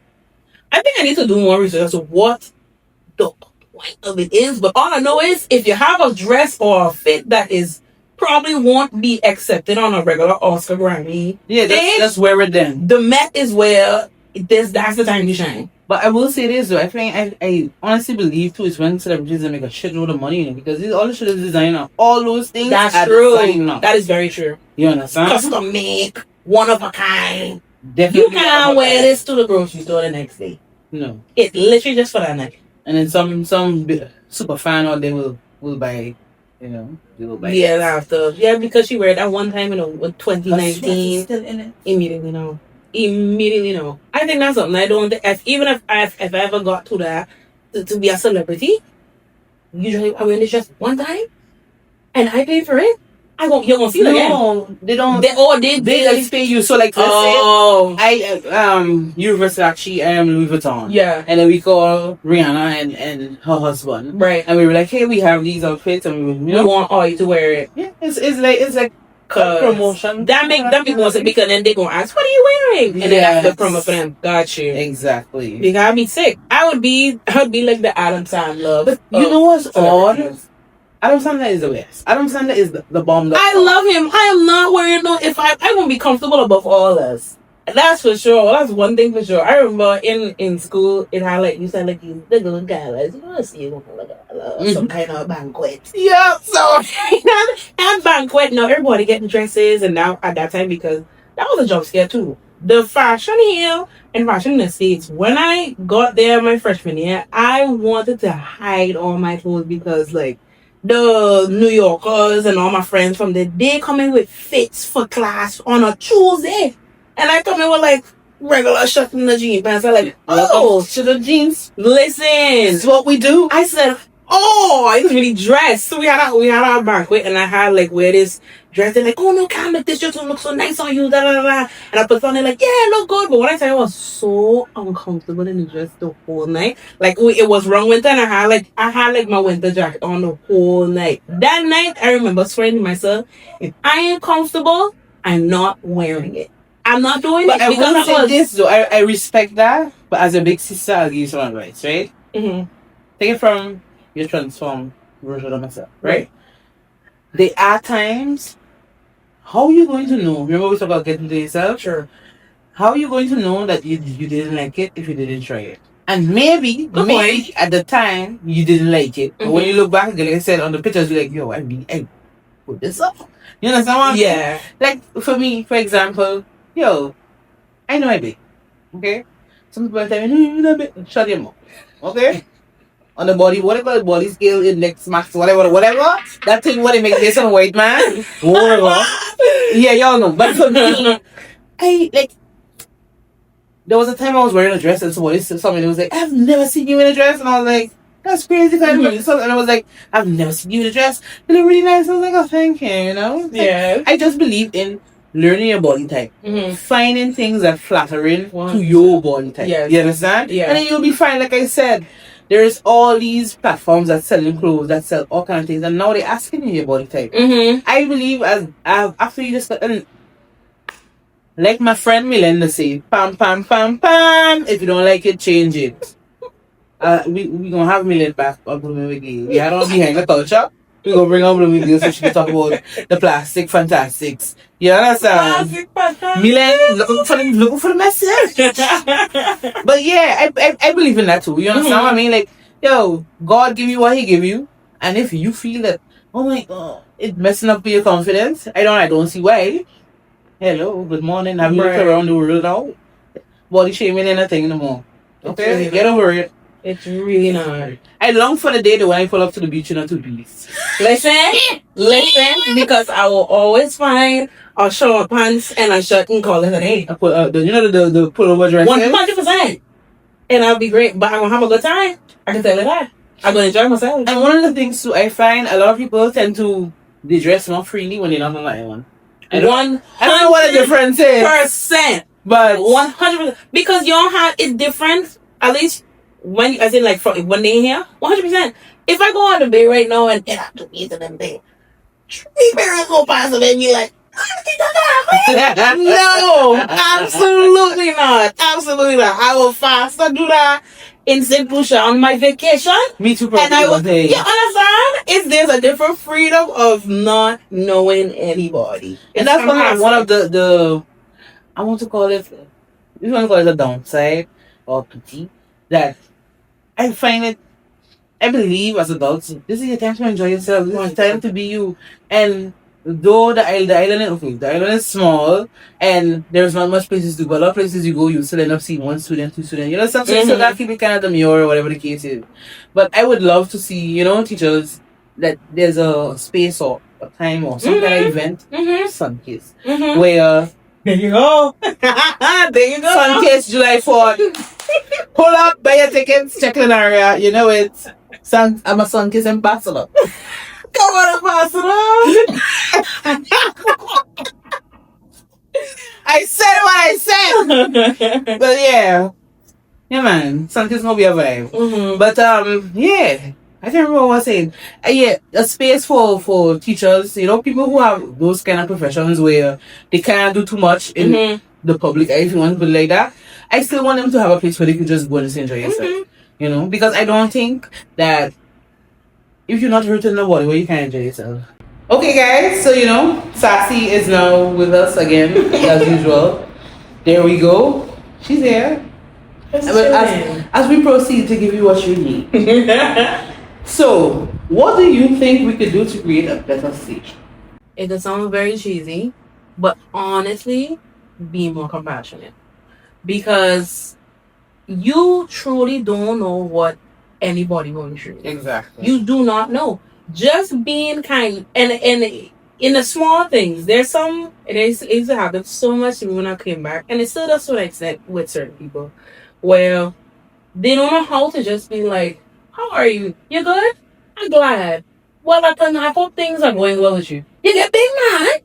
think I need to do more research as to what the point of it is. But all I know is if you have a dress or a fit that is probably won't be accepted on a regular Oscar Grammy. Yeah, that's where we're then. The Met is where that's the time you shine. But I will say this though, I think I honestly believe too is when celebrities make a shitload of money, because all the shit is designer, all those things. That's true. That is very true. You understand? Custom make, one of a kind. Definitely. You can't wear this to the grocery store the next day. No. It's literally just for that night. And then some super fan or they will buy, they will buy. Yeah, after. Yeah, because she wear that one time in 2019. Still in it. Immediately no. I think that's something I don't think, if I ever got to that, to be a celebrity, usually I wear this just one time, and I pay for it. You're gonna see it again. No, they don't. They like pay you. So like, let's say, Universal actually, Louis Vuitton. Yeah. And then we call Rihanna and her husband. Right. And we were like, hey, we have these outfits and we want all you to wear it. Yeah. It's like promotion. That make more sense, because then they gonna ask, what are you wearing? And then that's the promo for them. Got you. Exactly. Because I'd be sick. I would be like the Adam Sandler. But you know what's odd? Adam Sandler is the best. Adam Sandler is the bomb. I love him. I am not worried though. If I won't be comfortable above all this. That's for sure. That's one thing for sure. I remember in school, it had like, you said like the good galas. You want to see some kind of banquet. Yeah. So and banquet. Now everybody getting dresses, and now at that time, because that was a jump scare too. The fashion here and fashion in the States. When I got there my freshman year, I wanted to hide all my clothes, because like the New Yorkers and all my friends from there, they come in with fits for class on a Tuesday. And I come in with like regular shirt and the jean pants. I'm like, to the jeans. Listen. It's what we do. I said, I didn't really dress. So we had our banquet, and I had like wear this dress. They're like, oh no, Cam, this just looks so nice on you. Da, da, da. And I put on it like, yeah, it look good. But when I tell you, I was so uncomfortable in the dress the whole night. Like it was wrong winter, and I had like my winter jacket on the whole night. That night, I remember swearing to myself, if I ain't comfortable, I'm not wearing it. I'm not doing it. Because I will say this though, I respect that, but as a big sister, I'll give you some advice, right? Mm-hmm. Take it from your transformed version of myself, right? There are times, how are you going to know? Remember we talked about getting to yourself? Sure. How are you going to know that you didn't like it if you didn't try it? And maybe at the time you didn't like it, but when you look back, like I said on the pictures, you're like, yo, I put this up. You understand what I'm saying? Like for me, for example, yo, I know I big. Okay? Some people tell me, no, you're not big. Shut your mouth. Okay? On the body, whatever body scale, index, max, whatever. That thing what they make this some white man. Whatever. Yeah, y'all know. But for me, there was a time I was wearing a dress and somebody was like, I've never seen you in a dress. And I was like, that's crazy. And I was like, I've never seen you in a dress. You look really nice. I was like, oh, thank you, Yeah. I just believe in learning your body type. Mm-hmm. Finding things that flattering to your body type. Yes. You understand? Yeah. And then you'll be fine. Like I said, there's all these platforms that selling clothes, that sell all kinds of things, and now they're asking you your body type. Mm-hmm. I believe after you just like my friend Melinda say, pam pam pam pam. If you don't like it, change it. We gonna have Melinda back on Blooming with Gayle. We had on behind the culture. We gonna bring on Blooming with Gayle so she can talk about the plastic fantastics. You understand? Melinda looking for the message. But yeah, I believe in that too. You understand what I mean? Like, yo, God give you what He give you, and if you feel that, oh my God, it's messing up your confidence, I don't see why. Hello, good morning. Have you looked around the world now? Body shaming ain't a thing no more. Okay, really get over it. It's really not. I long for the day that when I pull up to the beach in a two-piece. Listen, because I will always find a short pants and a shirt and call it a day. I put the pullover dress. 100%. And I'll be great, but I'm gonna have a good time. I can tell you that. I'm gonna enjoy myself. And one of the things too, I find a lot of people tend to they dress more freely when they're not on the one. I don't know what the difference is. %. But 100%. Because you don't have it's different At least when, as in like when they here, 100%. If I go on the bay right now and I have to eat them thing, three parents go past and be like, no, absolutely not. Absolutely not. I will faster do that in St. Lucia on my vacation. Me too, And I will, probably. you understand? There's a different freedom of not knowing anybody. And that's one of the I want to call it, you want to call it a downside or pity, that I find it, I believe as adults, this is your time to enjoy yourself. This is time to be you. And though the island is small and there's not much places to go. A lot of places you go, you still end up seeing one student, two students. You know, sometimes so that keep it kind of demure or whatever the case is. But I would love to see, you know, teachers, that there's a space or a time or some kind of event, sun kiss, where there you go. There you go. Sun kiss July 4th. Pull up, buy your tickets, check in area. You know it. I'm a sun kiss ambassador. Come on, ambassador. I said what I said. But yeah, man, sun kiss gonna be a vibe. But yeah. I can't remember what I was saying. Yeah, a space for teachers, you know, people who have those kind of professions where they can't do too much in the public eye, if you want to put it like that. I still want them to have a place where they can just go and just enjoy yourself. You know, because I don't think that if you're not hurting nobody, well, you can't enjoy yourself. Okay, guys, so you know, Sassy is now with us again, as usual. There we go. She's here. As we proceed to give you what you need. So, what do you think we could do to create a better stage? It does sound very cheesy, but honestly, be more compassionate. Because you truly don't know what anybody going through. Exactly. You do not know. Just being kind, and in the small things, there's some, it used to happen so much to me when I came back, and it still does to an extent with certain people, where they don't know how to just be like, how are you? You good? I'm glad. Well, I hope things are going well with you. You get big mad?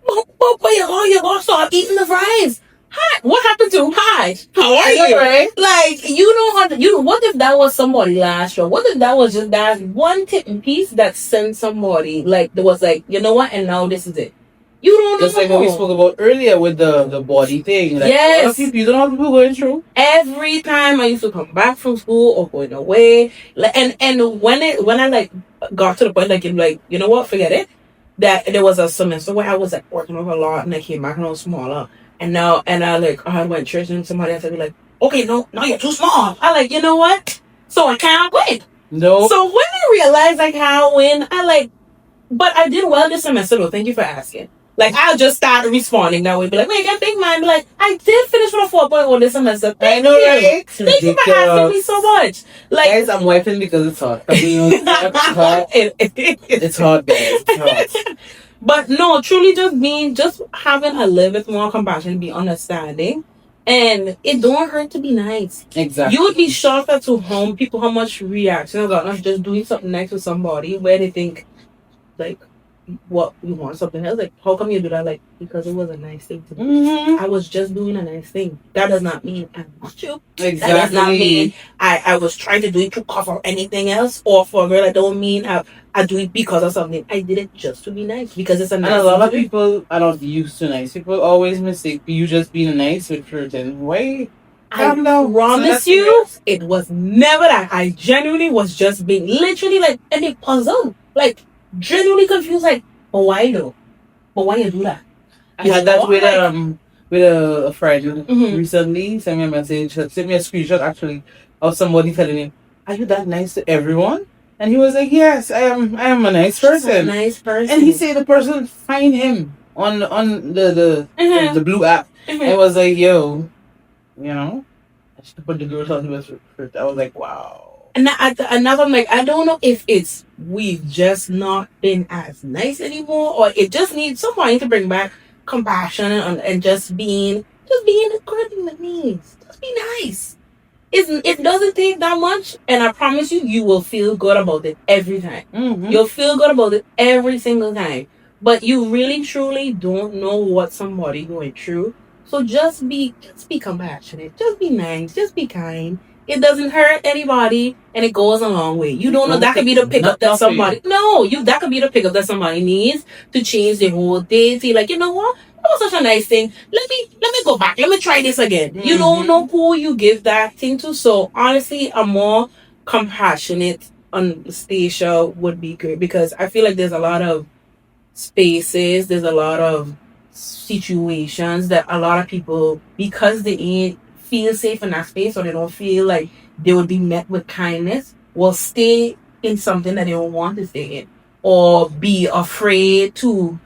But you're gonna start eating the fries. Hi, what happened to hi? How are you? Right? Like, you don't have to, what if that was somebody last year? What if that was just that one tipping piece that sent somebody, like, there was like, you know what, and now this is it. You don't know. Just like what we spoke about earlier with the body thing. Like, yes. A lot of people, you don't know what people going through. Every time I used to come back from school or going away, like, and when I like got to the point like you know what, forget it. That there was a semester where I was like working over a lot, and I came back and I was smaller. And now, I went to church and somebody else would be like, okay, no, you're too small. I like, you know what? So I can't win. No. So when I realized I can't win, but I did well this semester though. Thank you for asking. Like, I'll just start responding that way. Be like, wait, I think mine. Be like, I did finish with a 4.1 this semester. Thank you. Right? Thank you for asking me so much. Like, guys, I'm wiping because it's hot. It's hot. It's hot, guys. It's hot. But no, truly just having a little bit more compassion, be understanding. And it don't hurt to be nice. Exactly. You would be shocked at how much reaction I got of just doing something nice with somebody where they think, like, what, you want something else? Like, how come you do that? Like, because it was a nice thing to do. I was just doing a nice thing. That does not mean I want you. Exactly. That does not mean I was trying to do it to cover anything else, or for a girl. I don't mean I do it because of something. I did it just to be nice because it's a nice. And a lot of people are not used to nice. People always mistake you just being nice with flirting. Wait. I promise you, it was never that. I genuinely was just being literally like, and it puzzled. Like, genuinely confused, like, but why though? But why you do that? You had that with a friend recently. Sent me a message, sent me a screenshot actually of somebody telling him, "Are you that nice to everyone?" And he was like, "Yes, I am a nice person." A nice person. And he said the person find him on the blue app. And was like, "Yo, you know, I should put the girls on the first." I was like, "Wow." And another, I'm like, I don't know if it's we've just not been as nice anymore, or it just needs somebody to bring back compassion and just being good in the knees. Just be nice. It doesn't take that much, and I promise you will feel good about it every time. You'll feel good about it every single time. But you really truly don't know what somebody going through. So just be compassionate. Just be nice. Just be kind. It doesn't hurt anybody, and it goes a long way. You don't know that could be the pickup that somebody. No, that could be the pickup that somebody needs to change their whole day. See, like, you know what? That was such a nice thing. Let me go back. Let me try this again. You don't know who you give that thing to. So honestly, a more compassionate Anastasia would be great, because I feel like there's a lot of spaces, there's a lot of situations that a lot of people, because they ain't feel safe in that space, or they don't feel like they would be met with kindness, will stay in something that they don't want to stay in, or be afraid to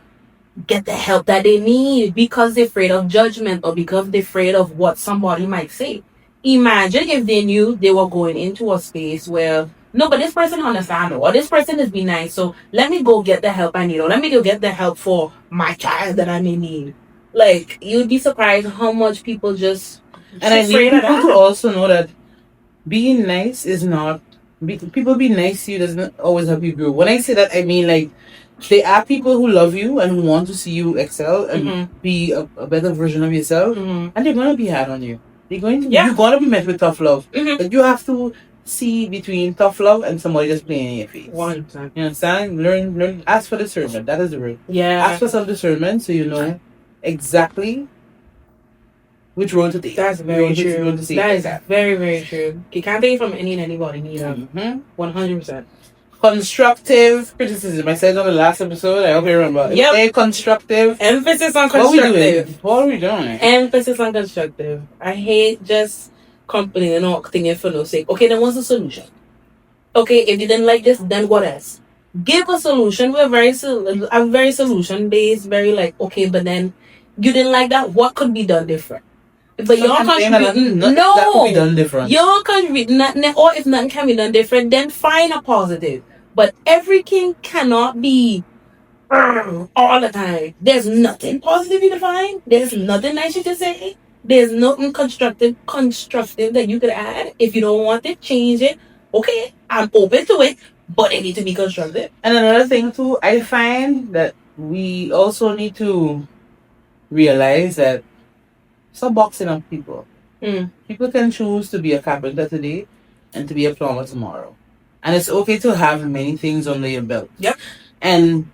get the help that they need because they're afraid of judgment, or because they're afraid of what somebody might say. Imagine if they knew they were going into a space where, no, but this person understands, or this person is being nice, so let me go get the help I need, or let me go get the help for my child that I may need. Like, you'd be surprised how much people just... And I need people to also know that being nice is not... people being nice to you doesn't always help you grow. When I say that, I mean, like, there are people who love you and who want to see you excel and be a better version of yourself, and they're going to be hard on you. You're going to be met with tough love. But you have to see between tough love and somebody just playing in your face. 100%. You understand? Learn. Ask for discernment. That is the word. Yeah. Ask for some discernment so you know exactly which road to take. That's very true. That is very, very true. You can't take it from any and anybody neither. 100%. Constructive criticism. I said on the last episode. I hope you remember. Yep. Stay constructive. Emphasis on constructive. What are we doing? Emphasis on constructive. I hate just complaining or thinking for no sake. Okay, then what's the solution? Okay, if you didn't like this, then what else? Give a solution. We're very solution based. Very like, okay, but then you didn't like that. What could be done different? But you're contributing. No, that could be done different. You're contributing nothing, or if nothing can be done different, then find a positive. But everything cannot be all the time. There's nothing positive you can find. There's nothing nice you can say. There's nothing constructive that you could add. If you don't want it, change it. Okay, I'm open to it, but it needs to be constructive. And another thing too, I find that we also need to realize that stop boxing up people. People can choose to be a carpenter today and to be a plumber tomorrow. And it's okay to have many things under your belt. Yep. And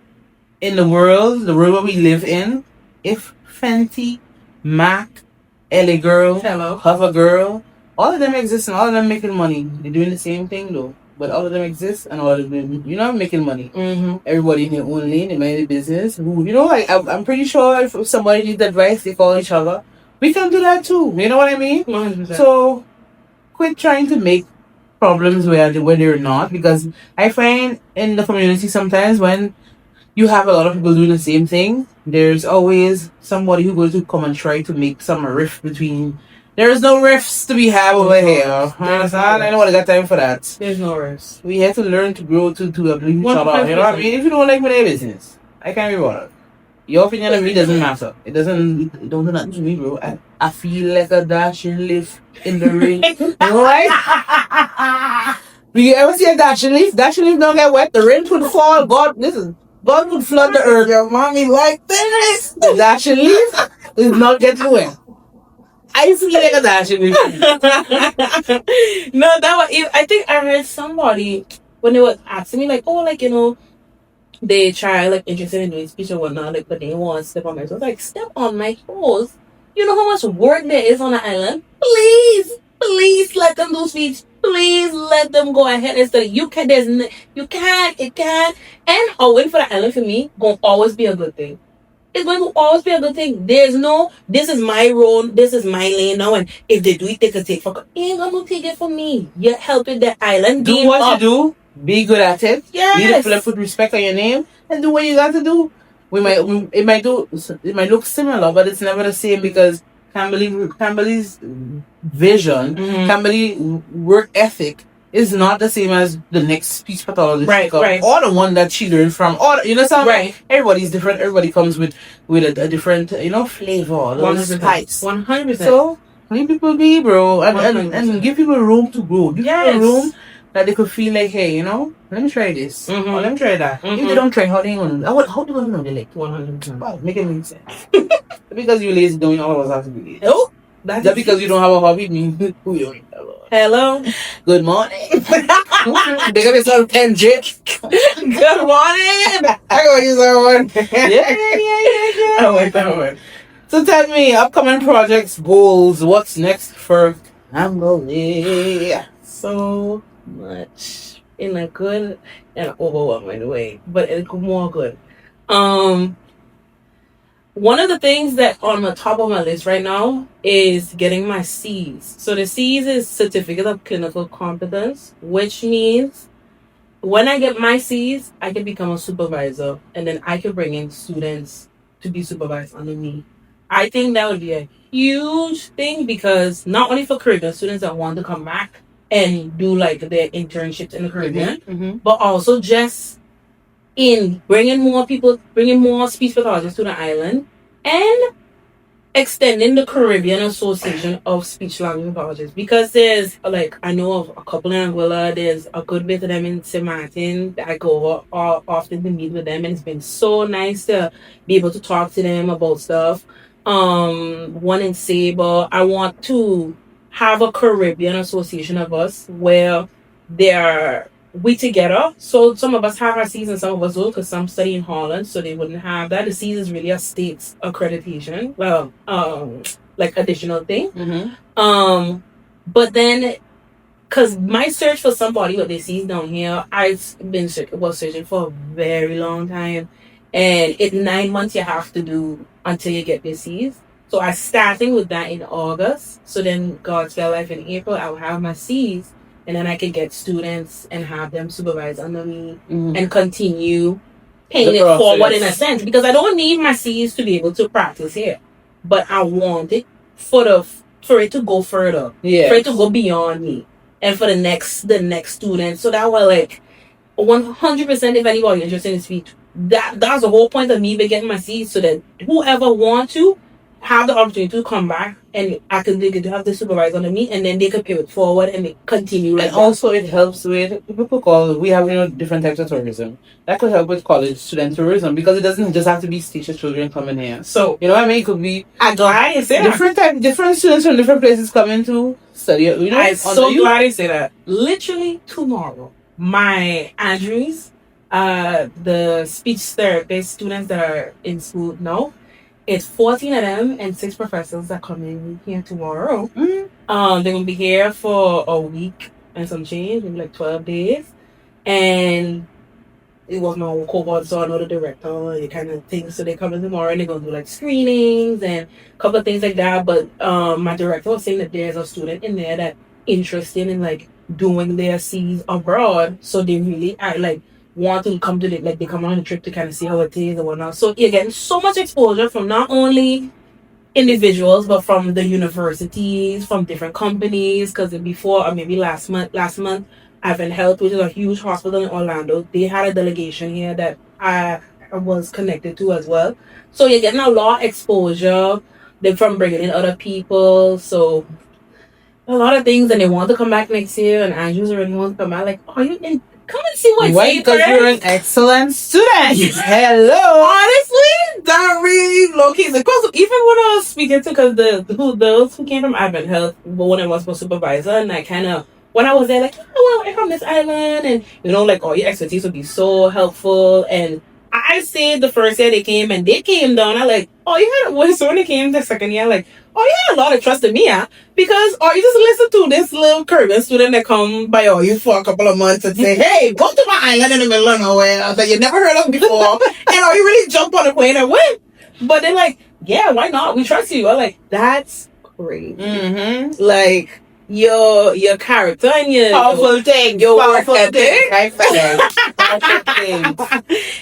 in the world where we live in, if Fenty, MAC, LA Girl, Hover Girl, all of them exist and all of them making money. They're doing the same thing though. But all of them exist and all of them, making money. Everybody in their own lane, they mind their business. Like, I'm pretty sure if somebody needs advice, they call each other. We can do that too. You know what I mean? 100%. So, quit trying to make problems where they're not, because I find in the community sometimes when you have a lot of people doing the same thing, there's always somebody who's going to come and try to make some rift between. There's no rifts to be had over here. Understand? I don't want to got time for that. There's no rifts. We have to learn to grow to believe each other. You know what I mean? If you don't like my business, I can't be bothered. Your opinion of me doesn't matter. It don't do nothing to me, bro. I feel like a dashing leaf in the rain. Right? Do you ever see a dashing leaf? Dashing leaf don't get wet. The rain would fall. God would flood the earth. Your mommy like this. The dashing leaf is not getting wet. I feel like a dashing leaf. No, I think I heard somebody when they were asking me like, oh, like, they try, like, interested in doing speech or whatnot, like, but they want to step on my toes. Like, step on my toes? You know how much work there is on the island? Please let them do speech. Please let them go ahead and study. It can't. And waiting for the island for me, gonna always be a good thing. It's going to always be a good thing. There's no, this is my road, this is my lane now, and if they do it, they can take for. Ain't gonna take it for me. You're helping the island. Do what you do. Be good at it. Yes. Lead a flip with respect on your name and do what you got to do. It might look similar, but it's never the same, because Camberly's vision, Camberly work ethic is not the same as the next speech pathologist, right. or the one that she learned from, or right. Everybody's different. Everybody comes with a different flavor, 100%. Spice. 100%. So leave people be, bro, and give people room to grow. Give people room that they could feel like, hey, let me try this, or let me try that. If they don't try, how do you know? How do you know they like? 100%. Wow, make it make sense. Because you lazy, don't all of us have to be lazy. Oh, Just because you don't have a hobby means who you don't have a hobby. Hello. Good morning. They got yourself 10 jit. Good morning. I gotta use that one. Yeah. I like that one. So tell me, upcoming projects, goals, what's next for Camberly? So much in a good and overwhelming way, but in more good. One of the things that on the top of my list right now is getting my C's. So the C's is Certificate of Clinical Competence, which means when I get my C's, I can become a supervisor, and then I can bring in students to be supervised under me. I think that would be a huge thing, because not only for Caribbean students that want to come back and do like their internships in the Caribbean, but also just in bringing more people, bringing more speech pathologists to the island, and extending the Caribbean Association of Speech Language Pathologists, because there's like, I know of a couple in Anguilla, there's a good bit of them in St. Martin. I go over often to meet with them, and it's been so nice to be able to talk to them about stuff. One in Sable. I want to have a Caribbean association of us where we together. So some of us have our C's and some of us don't, because some study in Holland, so they wouldn't have that. The C's is really a state's accreditation. Well, like additional thing. But then, because my search for somebody with the C's down here, I've been searching for a very long time. And it's 9 months you have to do until you get the C's. So I'm starting with that in August. So then God's Fair Life in April, I'll have my C's. And then I can get students and have them supervise under me and continue paying it forward in a sense. Because I don't need my C's to be able to practice here. But I want it for it to go further. For it to go beyond me. And for the next student. So that way, like, 100% if anybody interested in speech, that's the whole point of me getting my C's, so that whoever want to have the opportunity to come back, and they could have the supervisor under me, and then they could pay it forward and they continue. Like, and also it helps with we have different types of tourism that could help with college student tourism, because it doesn't just have to be teacher children coming here. So you know what I mean? It could be glad you say different students from different places coming to study. I'm so glad you say that. Literally tomorrow, my Andrews, the speech therapist students that are in school now, it's 14 of them and 6 professors that come in here tomorrow. They're gonna be here for a week and some change, maybe like 12 days. And it was my own cohort, so I know the director and kind of things. So they come in tomorrow and they're gonna do like screenings and a couple of things like that. But my director was saying that there's a student in there that interested in like doing their C's abroad. So they really want to come to they come on a trip to kind of see how it is and whatnot. So you're getting so much exposure from not only individuals, but from the universities, from different companies. Because before, or maybe last month, Advent Health, which is a huge hospital in Orlando, they had a delegation here that I was connected to as well. So you're getting a lot of exposure. They're from bringing in other people. So a lot of things, and they want to come back next year. And Andrews already wants to come back. Like, are you in? Come and see what's Why? Because you're an excellent student. Hello. Honestly, that really low key. Because even when I was speaking to, because those who came from Advent Health, but when I was my supervisor, and I kind of, when I was there, like, oh, well, I'm from this island, and like, all your expertise would be so helpful. And I said the first year they came down, I like, oh, you had, so when they came the second year, like, oh, you had a lot of trust in me, because you just listen to this little Caribbean student that come by you for a couple of months and say, hey, go to my island in the middle of nowhere that you never heard of before, and you really jump on a plane and went. But they're like, yeah, why not? We trust you. I'm like, that's crazy. Like, your character and your powerful thing, your work ethic.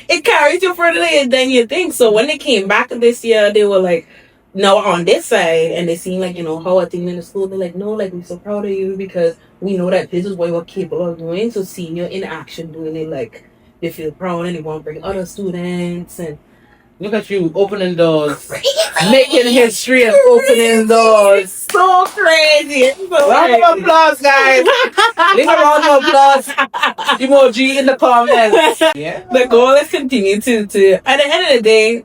It carries you further than you think. So when they came back this year, they were like, no, on this side, and they seen like, how I think in the school, they're like, no, like, we're so proud of you, because we know that this is what you're capable of doing. So seeing you in action doing it, like, they feel proud and they want to bring other students. And look at you opening doors, making history and opening doors. So crazy. Round of applause, guys. Leave a round of applause emoji in the comments. Yeah. The goal is continue to at the end of the day,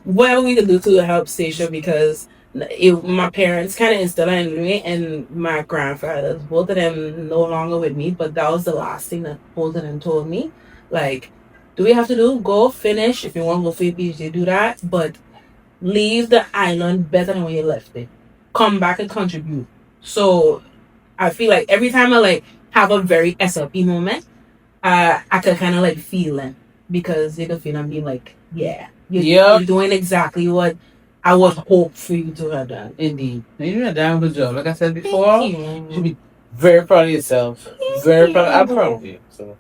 what we can do to help Stacia, because my parents kind of instilled it in me, and my grandfathers, both of them no longer with me, but that was the last thing that both of them told me. Like, do we have to do? Go finish. If you want to go for your PhD, do that. But leave the island better than when you left it. Come back and contribute. So I feel like every time I like have a very SLP moment, I could kind of like feel it, because you can feel I'm being like, yeah, you're doing exactly what I would hope for you to have done. Indeed. You're doing a damn good job. Like I said before, you should be very proud of yourself. Very proud. I'm proud of you. So.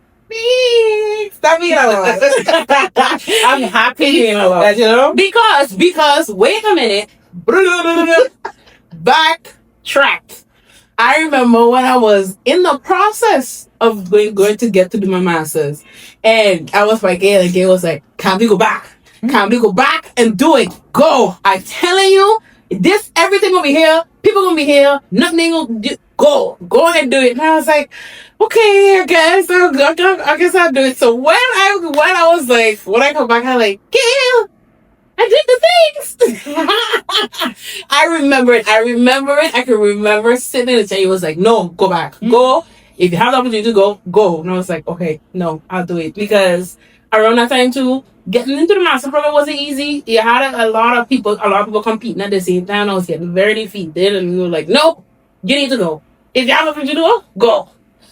Stop being a lot. I'm happy being a lot. You know? Because wait a minute. Backtrack. I remember when I was in the process of going to get to do my master's, and I was like, Gayle, and Gayle was like, can we go back? Can we go back and do it? Go! I'm telling you, this everything gonna be here. People gonna be here. Nothing gonna do. Go ahead and do it. And I was like, okay, I guess I'll do it. So when I was like, when I come back, I'm like, Gayle, I did the things. I remember it. I can remember sitting in the chair. He was like, no, go back. Go. If you have the opportunity to go. And I was like, okay, no, I'll do it. Because around that time too, getting into the master program wasn't easy. You had a lot of people competing at the same time. I was getting very defeated, and we were like, no, you need to go. If you have the opportunity to go.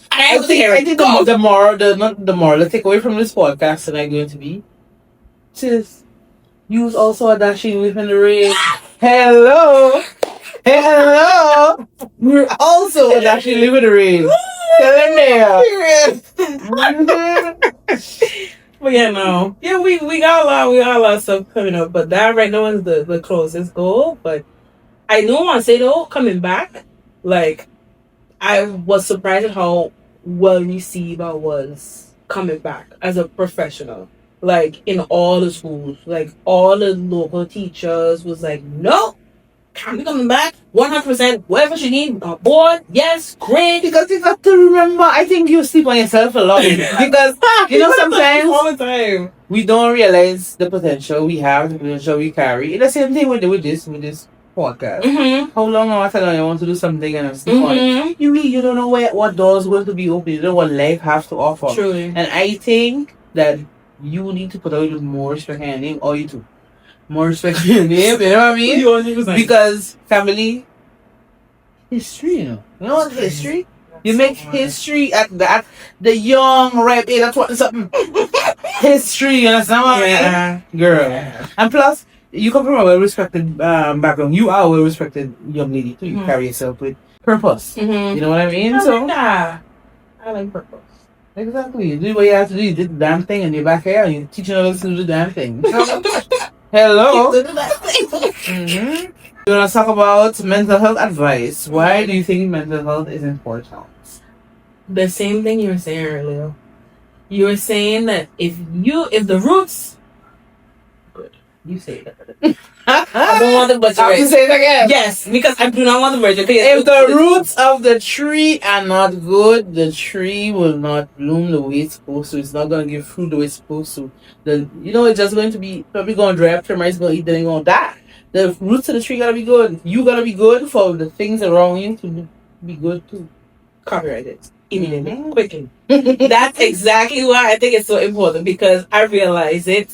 I think the moral takeaway from this podcast tonight going to be just use also a dashing leaf in the rain. Hello. We're also a dashing leaf in the rain. But yeah, no. Yeah, we got a lot of stuff coming up, but that right now is the closest goal. But I don't want to say though, coming back, like, I was surprised at how well received I was coming back as a professional. Like, in all the schools, like, all the local teachers was like, no, can't be coming back, 100%, whatever she need, on board, yes, great. Because you got to remember, I think you sleep on yourself a lot. Because, sometimes all the time we don't realize the potential we have, the potential we carry. It's the same thing with this podcast. Mm-hmm. How long after I want to do something and I'm still on it? You don't know what doors going to be open. You don't know what life has to offer. Truly. And I think that you need to put out with more respect in your name, or you too. More respect in your name, you know what I mean? 100%. Because family, history, you know what history? You make history at the young ripe age, that's what something. History, you understand what I mean? Girl. Yeah. And plus, you come from a well-respected background. You are a well-respected young lady too. You carry yourself with purpose. You know what I mean? I like purpose. Exactly. You do what you have to do. You did the damn thing and you're back here and you're teaching others to do the damn thing. Hello. You want to talk about mental health advice. Why do you think mental health is important? The same thing you were saying earlier. You were saying that if the roots... Good. You say that. I don't want the butcher. I have to say it again. Yes, because I do not want the butcher. If the roots of the tree are not good, the tree will not bloom the way it's supposed to. It's not going to give fruit the way it's supposed to. It's just going to be probably going to dry up. Termites going to eat. Then it's going to die. The roots of the tree got to be good. You got to be good for the things around you to be good too. Copyright it immediately, quickly. That's exactly why I think it's so important, because I realized it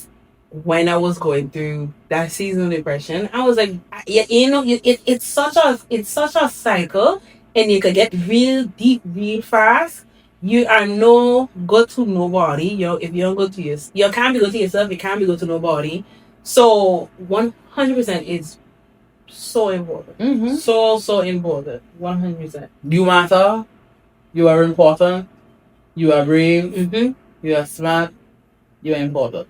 when I was going through that season of depression. I was like, it's such a cycle, and you can get real deep real fast. You are no good to nobody. If you don't go to you can't be good to yourself. You can't be good to nobody. So 100% is so important. So important. 100%. You matter. You are important. You are brave. You are smart. You are important.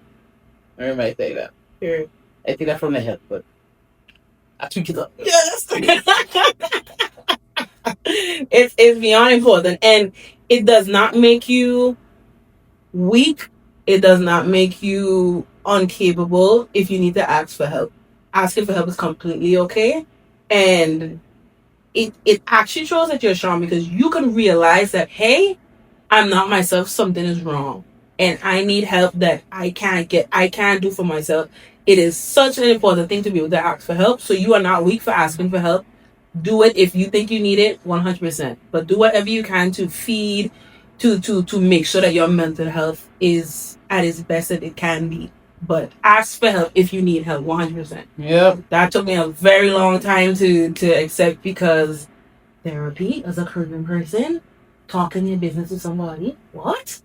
I might say that. Sure. I think that from the head, but I tweak it up. Yes. It's beyond important, and it does not make you weak. It does not make you incapable if you need to ask for help. Asking for help is completely okay, and it actually shows that you're strong, because you can realize that, hey, I'm not myself. Something is wrong. And I need help that I can't do for myself. It is such an important thing to be able to ask for help. So you are not weak for asking for help. Do it if you think you need it, 100%. But do whatever you can to feed, to make sure that your mental health is at its best that it can be. But ask for help if you need help, 100%. Yep. That took me a very long time to accept, because therapy as a Caribbean person, talking your business to somebody, what?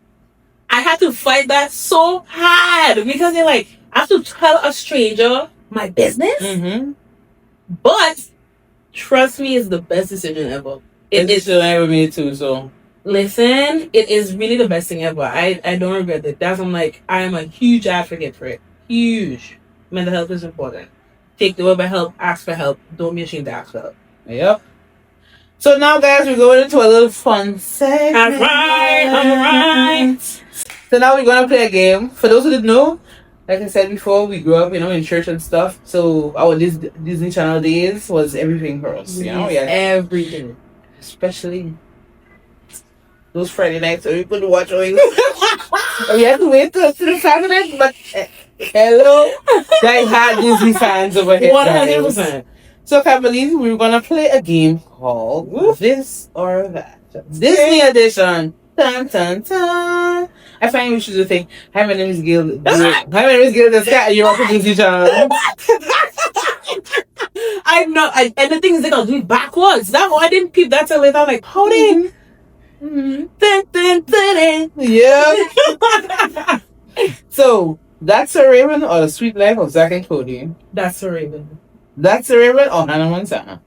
I had to fight that so hard, because they're like, I have to tell a stranger my business? Mm-hmm. But trust me, it's the best decision ever. It's still ever me too, so. Listen, it is really the best thing ever. I don't regret it. That's I'm like, I am a huge advocate for it. Huge. Mental health is important. Take the word for help, ask for help. Don't be ashamed to ask for help. Yep. So now, guys, we're going into a little fun segment. Alright. So now we're going to play a game. For those who didn't know, like I said before, we grew up, in church and stuff. So our Disney Channel days was everything for us. Everything. Especially those Friday nights where we couldn't watch all. We had to wait till the Saturday, but hello, guys had Disney fans over here. 100%. So, Camberly, we're gonna play a game called This or That. Disney edition. Dun, dun, dun. I find we should do the thing. Hi, my name is Gayle. Hi, my name is Gayle. This guy, you're watching Disney Channel. I'm not. And the thing is, they gonna do it backwards. I didn't peep that till later. I'm like, how they? Yeah. So, That's a Raven or The Sweet Life of Zack and Cody? That's a Raven. That's a Raven or Hannah Montana?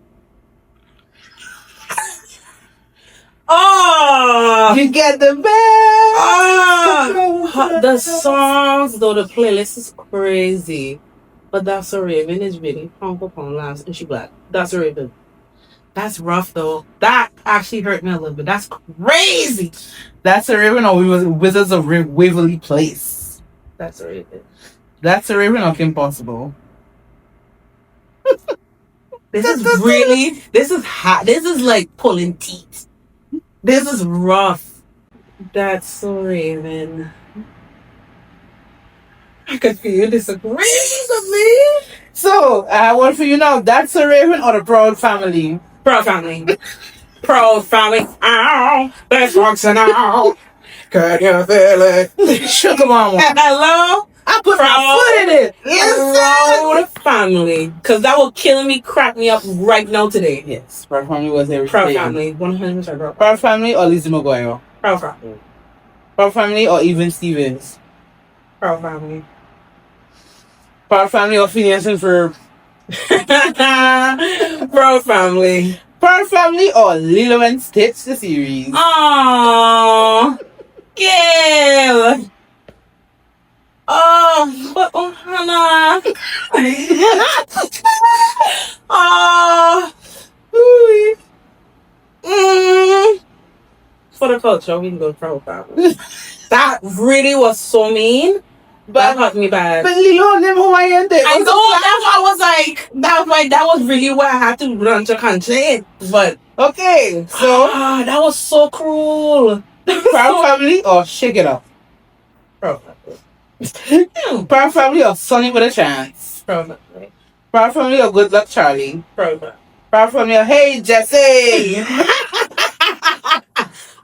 Oh! You get the best! Oh! The songs, though, the playlist is crazy. But That's a Raven is really pound for pound last, and she black. That's a Raven. That's rough, though. That actually hurt me a little bit. That's crazy! That's a Raven or Wizards of Waverly Place? That's a Raven. That's a Raven or Kim Possible? This is hot. This is like pulling teeth. This is rough. That's so Raven. I could feel you disagreeing with me. So, I have one for you now. That's a Raven or The Proud Family? Proud Family. Proud Family. Ow. That's Roxanne now. Can you feel it? Sugar Mama. Hello? I put my foot in it. Proud Family. Because that will kill me, crack me up right now today. Yes, Proud Family was everything. Proud Family. 100% Proud Family or Lizzie McGuire? Proud Family. Proud Family or Even Stevens? Proud Family. Proud Family or Phineas and Ferb? Proud Family. Proud Family or Lilo and Stitch the series? Aww. Gayle. Oh, but Hannah. Oh. For the culture, we can go Proud Family. That really was so mean. That hurt me bad. But Lilo never Hawaiian thing. I know, that's why I was like, that was really where I had to run to country. But okay, so that was so cruel. Proud Family or Shake It Up? Proud Family. Proud Family or Sonny with a Chance? Proud Family. Proud Family or Good Luck Charlie? Proud Family. Proud Family or Hey Jesse?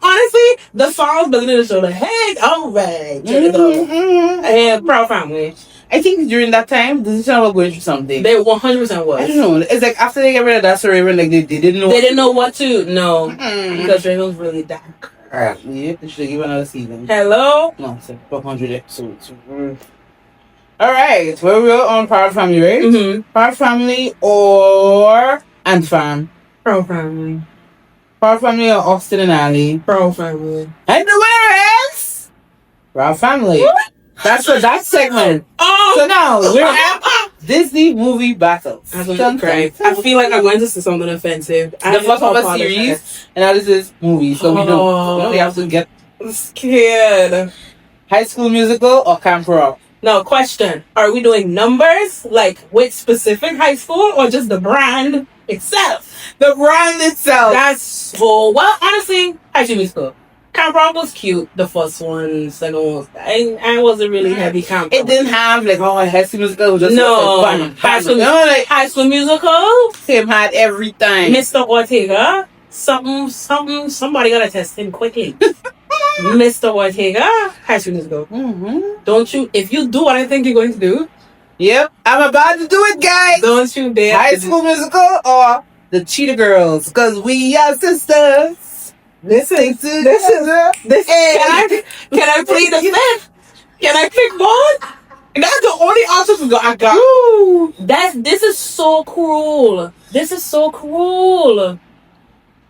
Honestly, the songs building in the show like, hey, alright. And Proud Family. I think during that time, Disney Channel was going through something. They 100% was. I don't know. It's like after they get rid of That's a Raven, like they didn't know. They didn't know what to. No. Because Raven was really dark. Yeah, they should have given another season. Hello? No, it's like 100 episodes. Alright, where we are on Proud Family, right? Mm-hmm. Proud Family or Ant Farm? Proud Family. Proud Family or Austin and Ally? Proud Family. And the winner is Proud Family. What? That's for that segment. Oh! So now we're at Disney movie battles. I feel like I'm going to say something offensive. The first one was series, and now this is movie. So we have to get. I'm scared. High School Musical or Camp Rock? No, question. Are we doing numbers? Like which specific high school or just the brand itself? The brand itself. That's so... Well, honestly, High School Musical. Camp Rock was cute. The first one, second one. I wasn't really heavy Camp Rock. It didn't have like High School Musical. It was just No. like, High School, like, High School Musical. Tim had everything. Mr. Ortega. Somebody gotta test him quickly. Mr. Ortega. High School Musical. Mm-hmm. Don't you, if you do what I think you're going to do. Yep, I'm about to do it, guys. Don't you dare. High School Musical or the Cheetah Girls, because we are sisters. Listen to this. Can I plead the fifth? Can I pick one? That's the only option I got. This is so cruel. This is so cruel.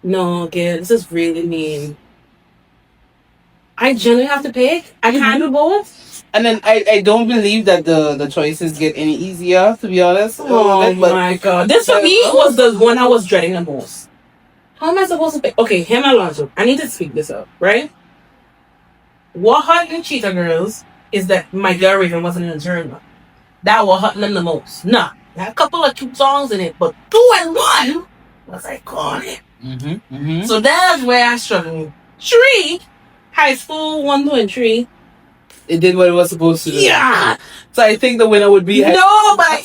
No, Gayle, this is really mean. I genuinely have to pick. I can't do both. And then I don't believe that the choices get any easier, to be honest. Oh my god. This for me was the one I was dreading the most. How am I supposed to pick? Okay, him and Alonso. I need to speak this up, right? What hurt in Cheetah Girls is that my girl Raven wasn't in the journal. That was hurting them the most. Nah, there had a couple of cute songs in it, but 2 and 1 was iconic. So that's where I struggled. 3, High School 1, 2, and 3. It did what it was supposed to do. Yeah. So I think the winner would be... No, but I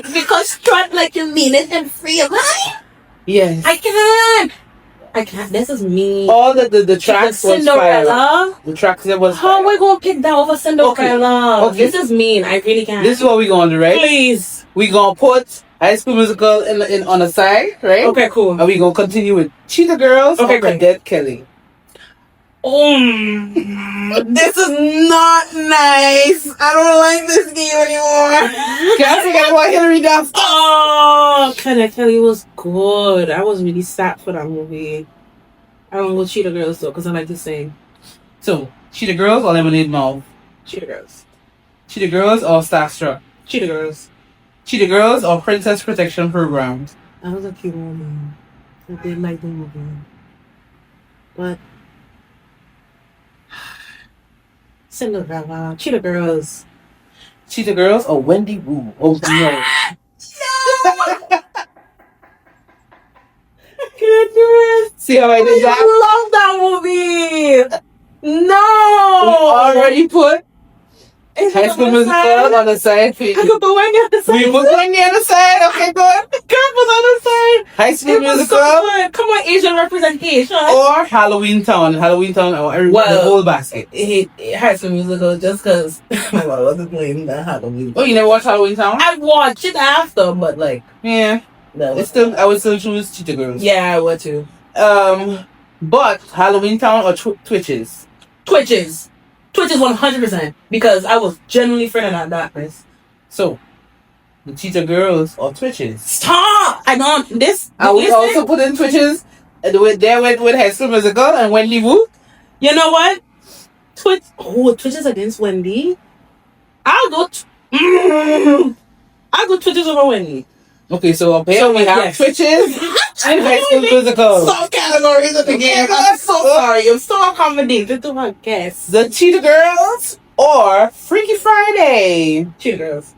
can't. Because strut like you mean it and free of life. Yes. I can't. This is me. All the tracks was Cinderella. The tracks that was... How am I going to pick that over Cinderella? Okay. This is mean. I really can't. This is what we're going to do, right? Please. We're going to put High School Musical in on the side, right? Okay, cool. And we're going to continue with Cheetah Girls or Cadet Kelly. This is not nice. I don't like this game anymore. Can I forget about Hillary Duff? Oh, Cadet Kelly was good. I was really sad for that movie. I don't go Cheetah Girls though, because I like to sing. So, Cheetah Girls or Lemonade Mouth? Cheetah Girls. Cheetah Girls or Starstruck? Cheetah Girls. Cheetah Girls or Princess Protection Programs? That was a cute movie. I did like the movie. But Cinderella, Cheetah Girls. Cheetah Girls or Wendy Wu? Oh no. Goodness. See how I did that? I love that movie. No. We already put High School Musical on the side. I could put Wendy on the side. We put Wendy on the side. Okay, good. Girl was on the side. High School Musical. So come on, Asian representation. Or Halloween Town or the whole basket. High School Musical just because my mother wasn't playing that Halloween. Oh, you never watched Halloween Town? I watched it after, but like, yeah. No. I would still choose Cheetah Girls. Yeah, I would too. But Halloween Town or Twitches? Twitches 100% because I was genuinely afraid of that darkness. So, the Cheetah Girls or Twitches? Stop! I don't. This. And we also put in Twitches with High School Musical and Wendy Wu. You know what? Twitches against Wendy. I'll go Twitches over Wendy. Okay, so up here we have Twitches and High School Musical. Some categories of the game. I'm so sorry. I'm so accommodated to my guests. The Cheetah Girls or Freaky Friday? Cheetah Girls.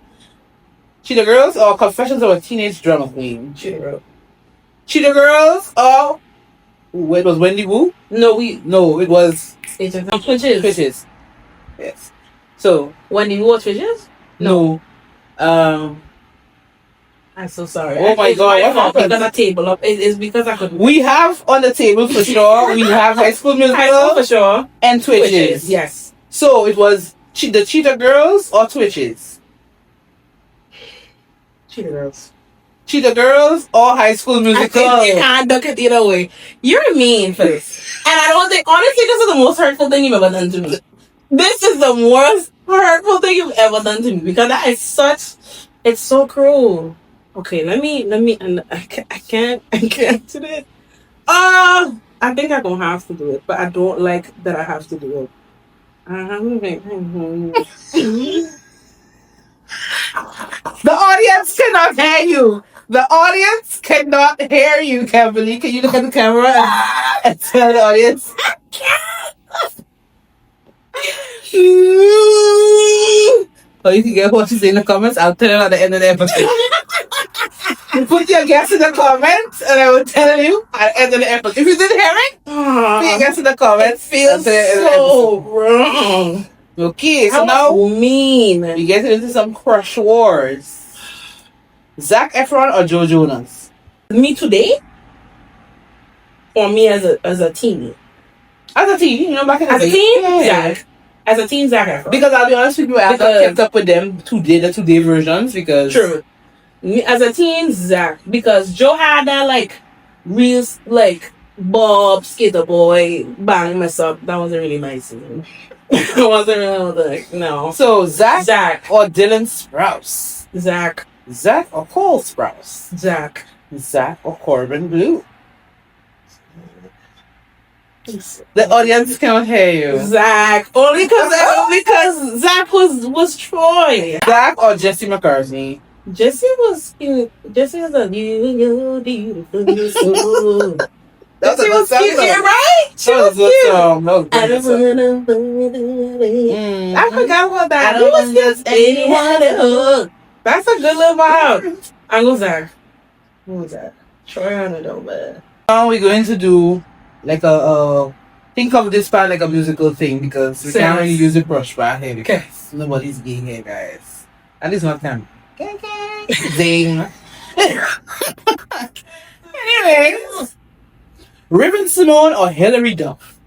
Cheetah Girls or Confessions of a Teenage Drama Queen? Cheetah Girls. Cheetah Girls or... It was Wendy Wu? No, it was... Twitches. Twitches. Yes. So... Wendy Wu or Twitches? No. I'm so sorry. Oh my god, what happened? Because I table up. It's because I couldn't. We have on the table for sure. We have High School Musical for sure. And Twitches. Yes. So it was the Cheetah Girls or Twitches? Cheetah Girls. Cheetah Girls or High School Musical? I can't duck it either way. You're mean, first. And I don't think, honestly, this is the most hurtful thing you've ever done to me. This is the most hurtful thing you've ever done to me because that is it's so cruel. Okay, let me, and I can't do this. I think I'm gonna have to do it, but I don't like that I have to do it. The audience cannot hear you. The audience cannot hear you, Camberly. Can you look at the camera and tell the audience? I can't. So you can get what she's in the comments. I'll tell her at the end of the episode. Put your guess in the comments, and I will tell you at the end of the episode. If you didn't hear it, put your guess in the comments. It feels so wrong. Okay, so How now mean. we get into some crush wars. Zac Efron or Joe Jonas? Me today, or me as a teen? As a teen, back in the As a day. teen, Yeah. Zac. As a teen, Zac Efron. Because I'll be honest with you, I have not kept up with them the 2 day versions because true. Me, as a teen, Zac, because Joe had that real Bob Skater Boy bang mess up. That wasn't really nice. It wasn't really no. So Zac or Dylan Sprouse? Zac or Cole Sprouse? Zac or Corbin Blue? The audience cannot hear you. Zac, only because Zac was Troy. Zac or Jesse McCartney? Jesse was cute. Jesse was a beautiful. That's a good song. You're right. She was cute. I forgot about that. I don't just anyone. That's a good little vibe. I go Zac. Who was that? Troy on it though, man. Now we're going to do like a think of this part like a musical thing because we can't really use a brush bar here because nobody's being here, guys. At least not them. Zing. Anyways, Raven Simone or Hilary Duff?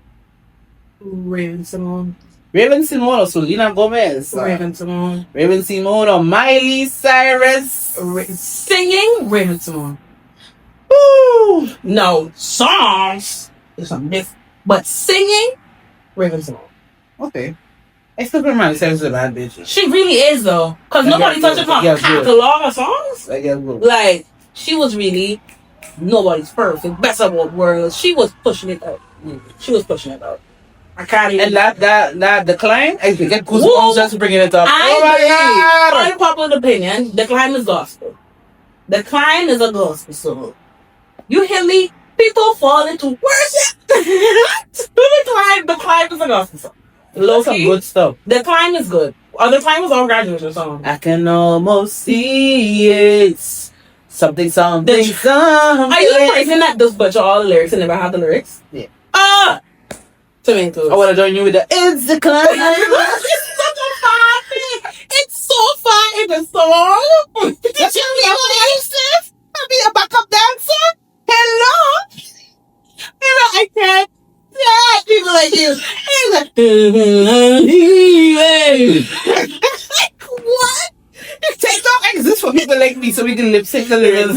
Raven Simone. Raven Simone or Selena Gomez? Raven Simone. Raven Simone or Miley Cyrus? Singing Raven Simone. Woo! No, songs is a myth, but singing Raven Simone. Okay. I still think Miley Cyrus is a bad bitch. She really is though, because nobody touched upon catalog of songs. I guess good. Like she was really nobody's perfect. Best of both worlds. She was pushing it out. She was pushing it out. I can't even. And that Decline, I get goosebumps just bringing it up. Oh my God! Unpopular opinion: Decline is gospel. Decline is a gospel song. You hear me? People fall into worship. Decline is a gospel song. That's some good stuff. Decline is good. Decline was all graduation song. I can almost see it. Something. Are you the person that does butcher all the lyrics and never have the lyrics? Yeah. Tomatoes. I want to join you with the It's Decline. It's such a fun thing. It's so fun in the song. Did you know this? I'll be a backup dancer. Hello. I can't. Yeah, people like you. What? TikTok exists for people like me so we can lip sync the lyrics.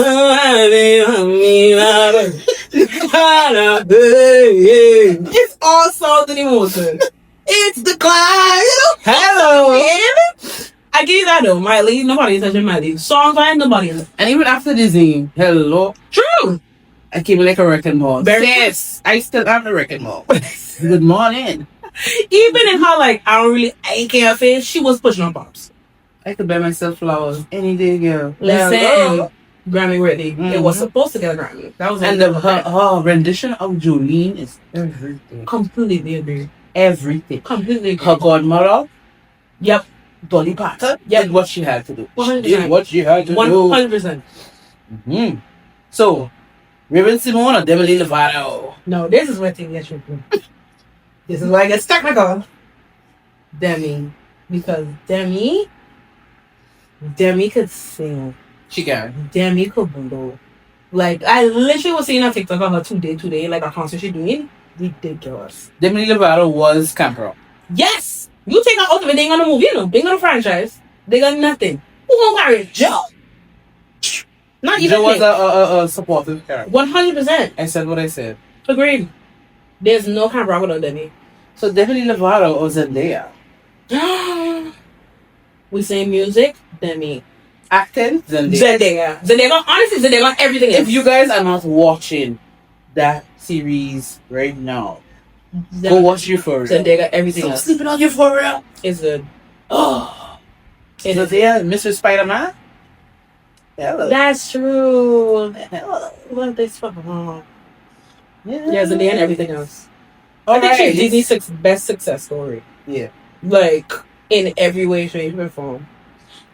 It's all salt and emotion. It's Decline. Hello. I give you that though. Miley, nobody is touching Miley. Songs by nobody. And even after Disney, hello. True. I came like a wrecking ball. Yes, I still am a wrecking ball. Good morning. Even in her I ain't care face, she was pushing on pops. I could buy myself flowers any day, girl. Listen, Grammy worthy. It was supposed to get a Grammy. That was her rendition of Jolene is everything. Completely agree. Everything. Completely agree. Her godmother. Yep. Dolly Parton. Yep. Did what she had to do. 100%. Did what she had to 100%. do. So, Raven Simone or Demi Lovato? No, this is where things get tricky. This is why I get technical. Demi. Because Demi could sing. She can. Demi could blow. I literally was seeing a TikTok of her today, a concert she doing. Ridiculous. Demi Lovato was Camp Rock. Yes! You take her out of it, they ain't gonna move, They ain't gonna franchise. They got nothing. Who gonna carry Joe? Not even Joe was a supportive character. 100%. I said what I said. Agreed. There's no Camp Rock without Demi. So Demi Lovato or Zendaya? We say music, Demi. Acting, Zendaya. Honestly, Zendaya got everything else. If you guys are not watching that series right now, go watch Euphoria. Zendaya got everything else. Sleeping on Euphoria. It's good. Oh. Zendaya, Mr. Spider-Man? Hello. That's true. Hello. What they fucking Yeah, Zendaya and everything else. All I think right. she's Disney's best success story. Yeah. In every way, shape, and form.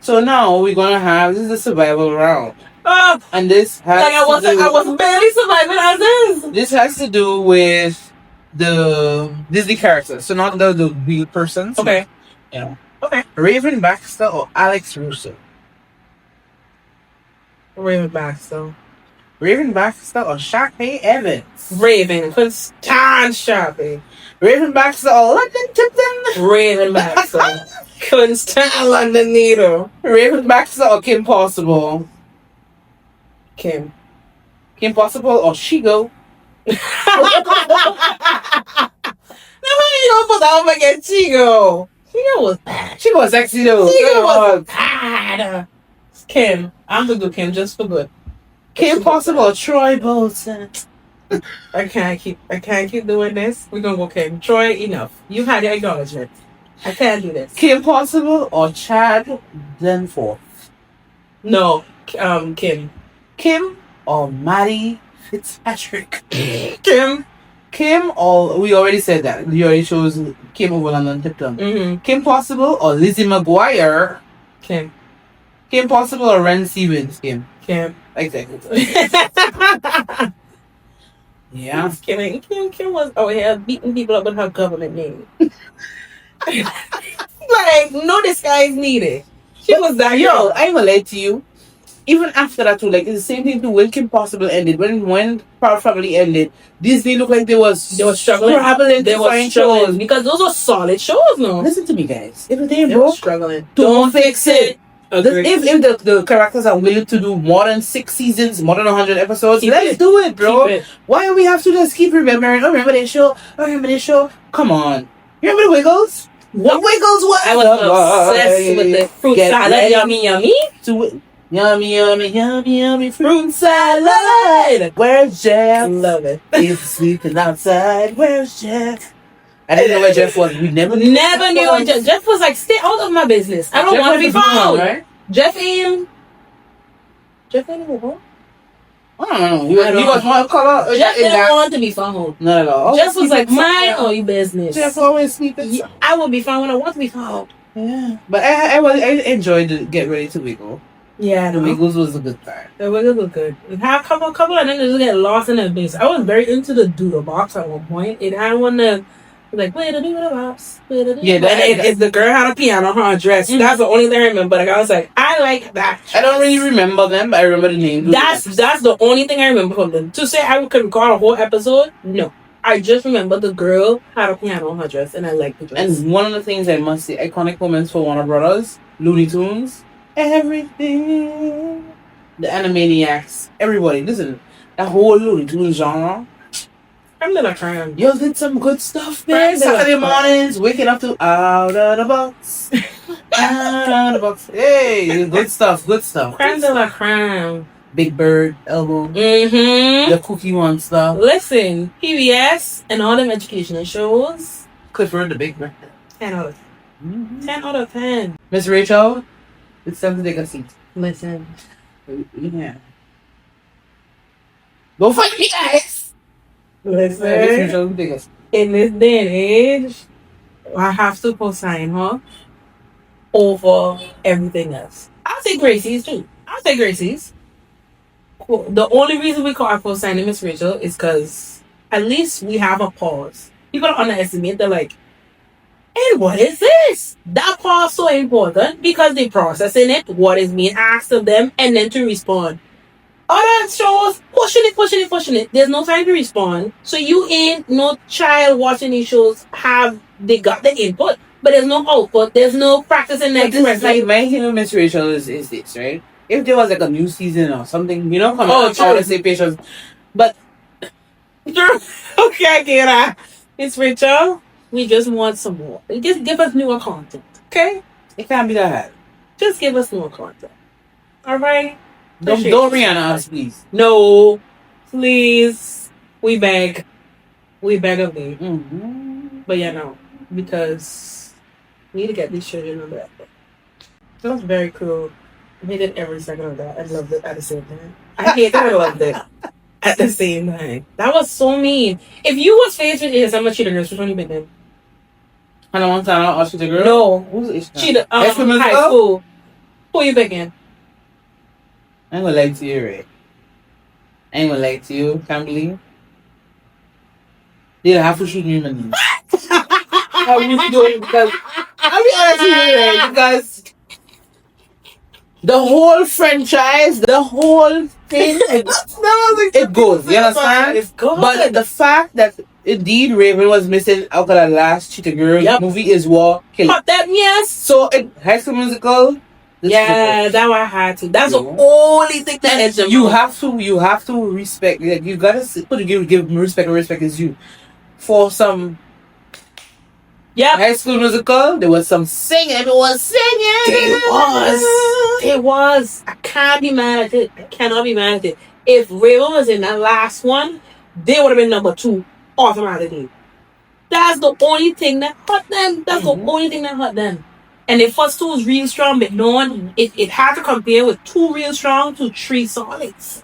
So now we're gonna have this is the survival round. Oh, And this has like I was barely surviving as is. This has to do with the Disney characters, so not the real persons. Okay. Yeah. Okay. Raven Baxter or Alex Russo? Raven Baxter. Raven Baxter or Sharpay Evans? Raven. Couldn't stand Sharpay. Raven Baxter or London Tipton? Raven Baxter. Couldn't stand London Needle. Raven Baxter or Kim Possible? Kim. Kim Possible or Shigo? No, you don't put that up against Chigo. Chigo was bad. She was sexy though. Chigo was bad. Kim. I'm gonna do Kim just for good. Kim Possible or Troy Bolton? I can't keep doing this. We're gonna go Kim. Troy, enough. You've had your acknowledgement. I can't do this. Kim Possible or Chad Danforth? No. Kim. Kim or Maddie Fitzpatrick? Kim. Kim or we already said that. You already chose Kim over London Tipton. Mm-hmm. Kim Possible or Lizzie McGuire? Kim. Kim Possible or Ren Stevens? Kim. Kim. Exactly. Yeah. Kim was out here beating people up with her government name. Like, no disguise needed. She was that yo, I will lie to you. Even after that too, like it's the same thing too when Kim Possible ended. When Proud Family ended, Disney looked like they were struggling. They were struggling shows because those were solid shows. No, listen to me, guys. If they were struggling, don't fix it. If the characters are willing to do more than 6 seasons, more than 100 episodes, let's do it, bro. Why do we have to just keep remembering? Oh, remember this show? Oh, remember this show? Come on. You remember the Wiggles? What Wiggles was? I was obsessed with the fruit salad. Yummy, yummy. Yummy fruit salad. Where's Jeff? Love it. He's sleeping outside. Where's Jeff? I didn't know where Jeff was. We never knew where Jeff was. Like, stay out of my business. I don't want to be found. Right? Jeff ain't home. I don't know. He was one color. Jeff didn't want to be found. Not at all. Jeff was like, mind all your business. Jeff always sleeping. Yeah, I will be found when I want to be found. Yeah. But I enjoyed the Get Ready to Wiggle. Yeah, the Wiggles was a good time. The Wiggles was good. It had a couple of them just get lost in the base. I was very into the doodle box at one point. And I want to like, where the doodle box? Yeah, if the girl had a piano on her dress, that's the only thing I remember. Like, I was like, I like that dress. I don't really remember them, but I remember the name. That's the only thing I remember from them. To say I could recall a whole episode, no. I just remember the girl had a piano on her dress, and I liked the dress. And one of the things I must say, iconic moments for Warner Brothers, Looney Tunes, everything, the Animaniacs, everybody. Listen, that whole Looney Tunes genre. I'm gonna cry. Yo did some good stuff, man. Saturday mornings, waking up to out of the box. Out of the box. Hey, good stuff. Crime de la crime. Big Bird, Elbow. Mm-hmm. The Cookie One stuff. Listen, PBS and all them educational shows. Clifford the Big Bird. 10 out of 10. 10 out of 10. Miss Rachel, it's time to take a seat. Listen. Yeah. Go fight me, guys! Listen. In this day and age, I have to co-sign her over everything else. I'll say Gracie's too. Cool. The only reason we call her co-signing Miss Rachel is because at least we have a pause. People don't underestimate. They're like, and what is this? That pause is so important because they processing it, what is being asked of them, and then to respond. Other shows, pushing it. There's no time to respond. So you ain't no child watching these shows they got the input, but there's no output. There's no practicing the express. Like my thing with Miss Rachel is this, right? If there was like a new season or something, you know, come on, I would say patience. But okay, Gayle. Miss Rachel, we just want some more. Just give us newer content, okay? It can't be that hard. Just give us newer content. All right. Don't Rihanna us, please. No, please. We beg of you. Mm-hmm. But yeah, no, because we need to get these children on that. That was very cool. I hated every second of that. I loved it at the same time. I hated it. I loved it at the same time. That was so mean. If you was faced with this, I'm a cheater. Which one you been in? Hannah Montana or Cheetah Girl? No, who's it? Cheetah. High school. Who you picking? I ain't gonna lie to you, right? I ain't gonna lie to you, Camberly. They have to shoot me, man. I was doing because I'll be honest with you, right? Because the whole franchise, the whole thing, it goes. You understand? It's good. But the fact that indeed Raven was missing out of the last Cheetah Girl movie is what killed it. But that, yes. So, High School Musical. Yeah, that one I had to. That's the only thing that is you have to respect. Like, you gotta give respect and respect is due. For some High School Musical, there was some singing. Everyone was singing. It was. I can't be mad at it. I cannot be mad at it. If Raven was in that last one, they would have been number 2 automatically. That's the only thing that hurt them. That's the only thing that hurt them. And the first 2 was real strong, but no one, it had to compare with 2 real strong to 3 solids.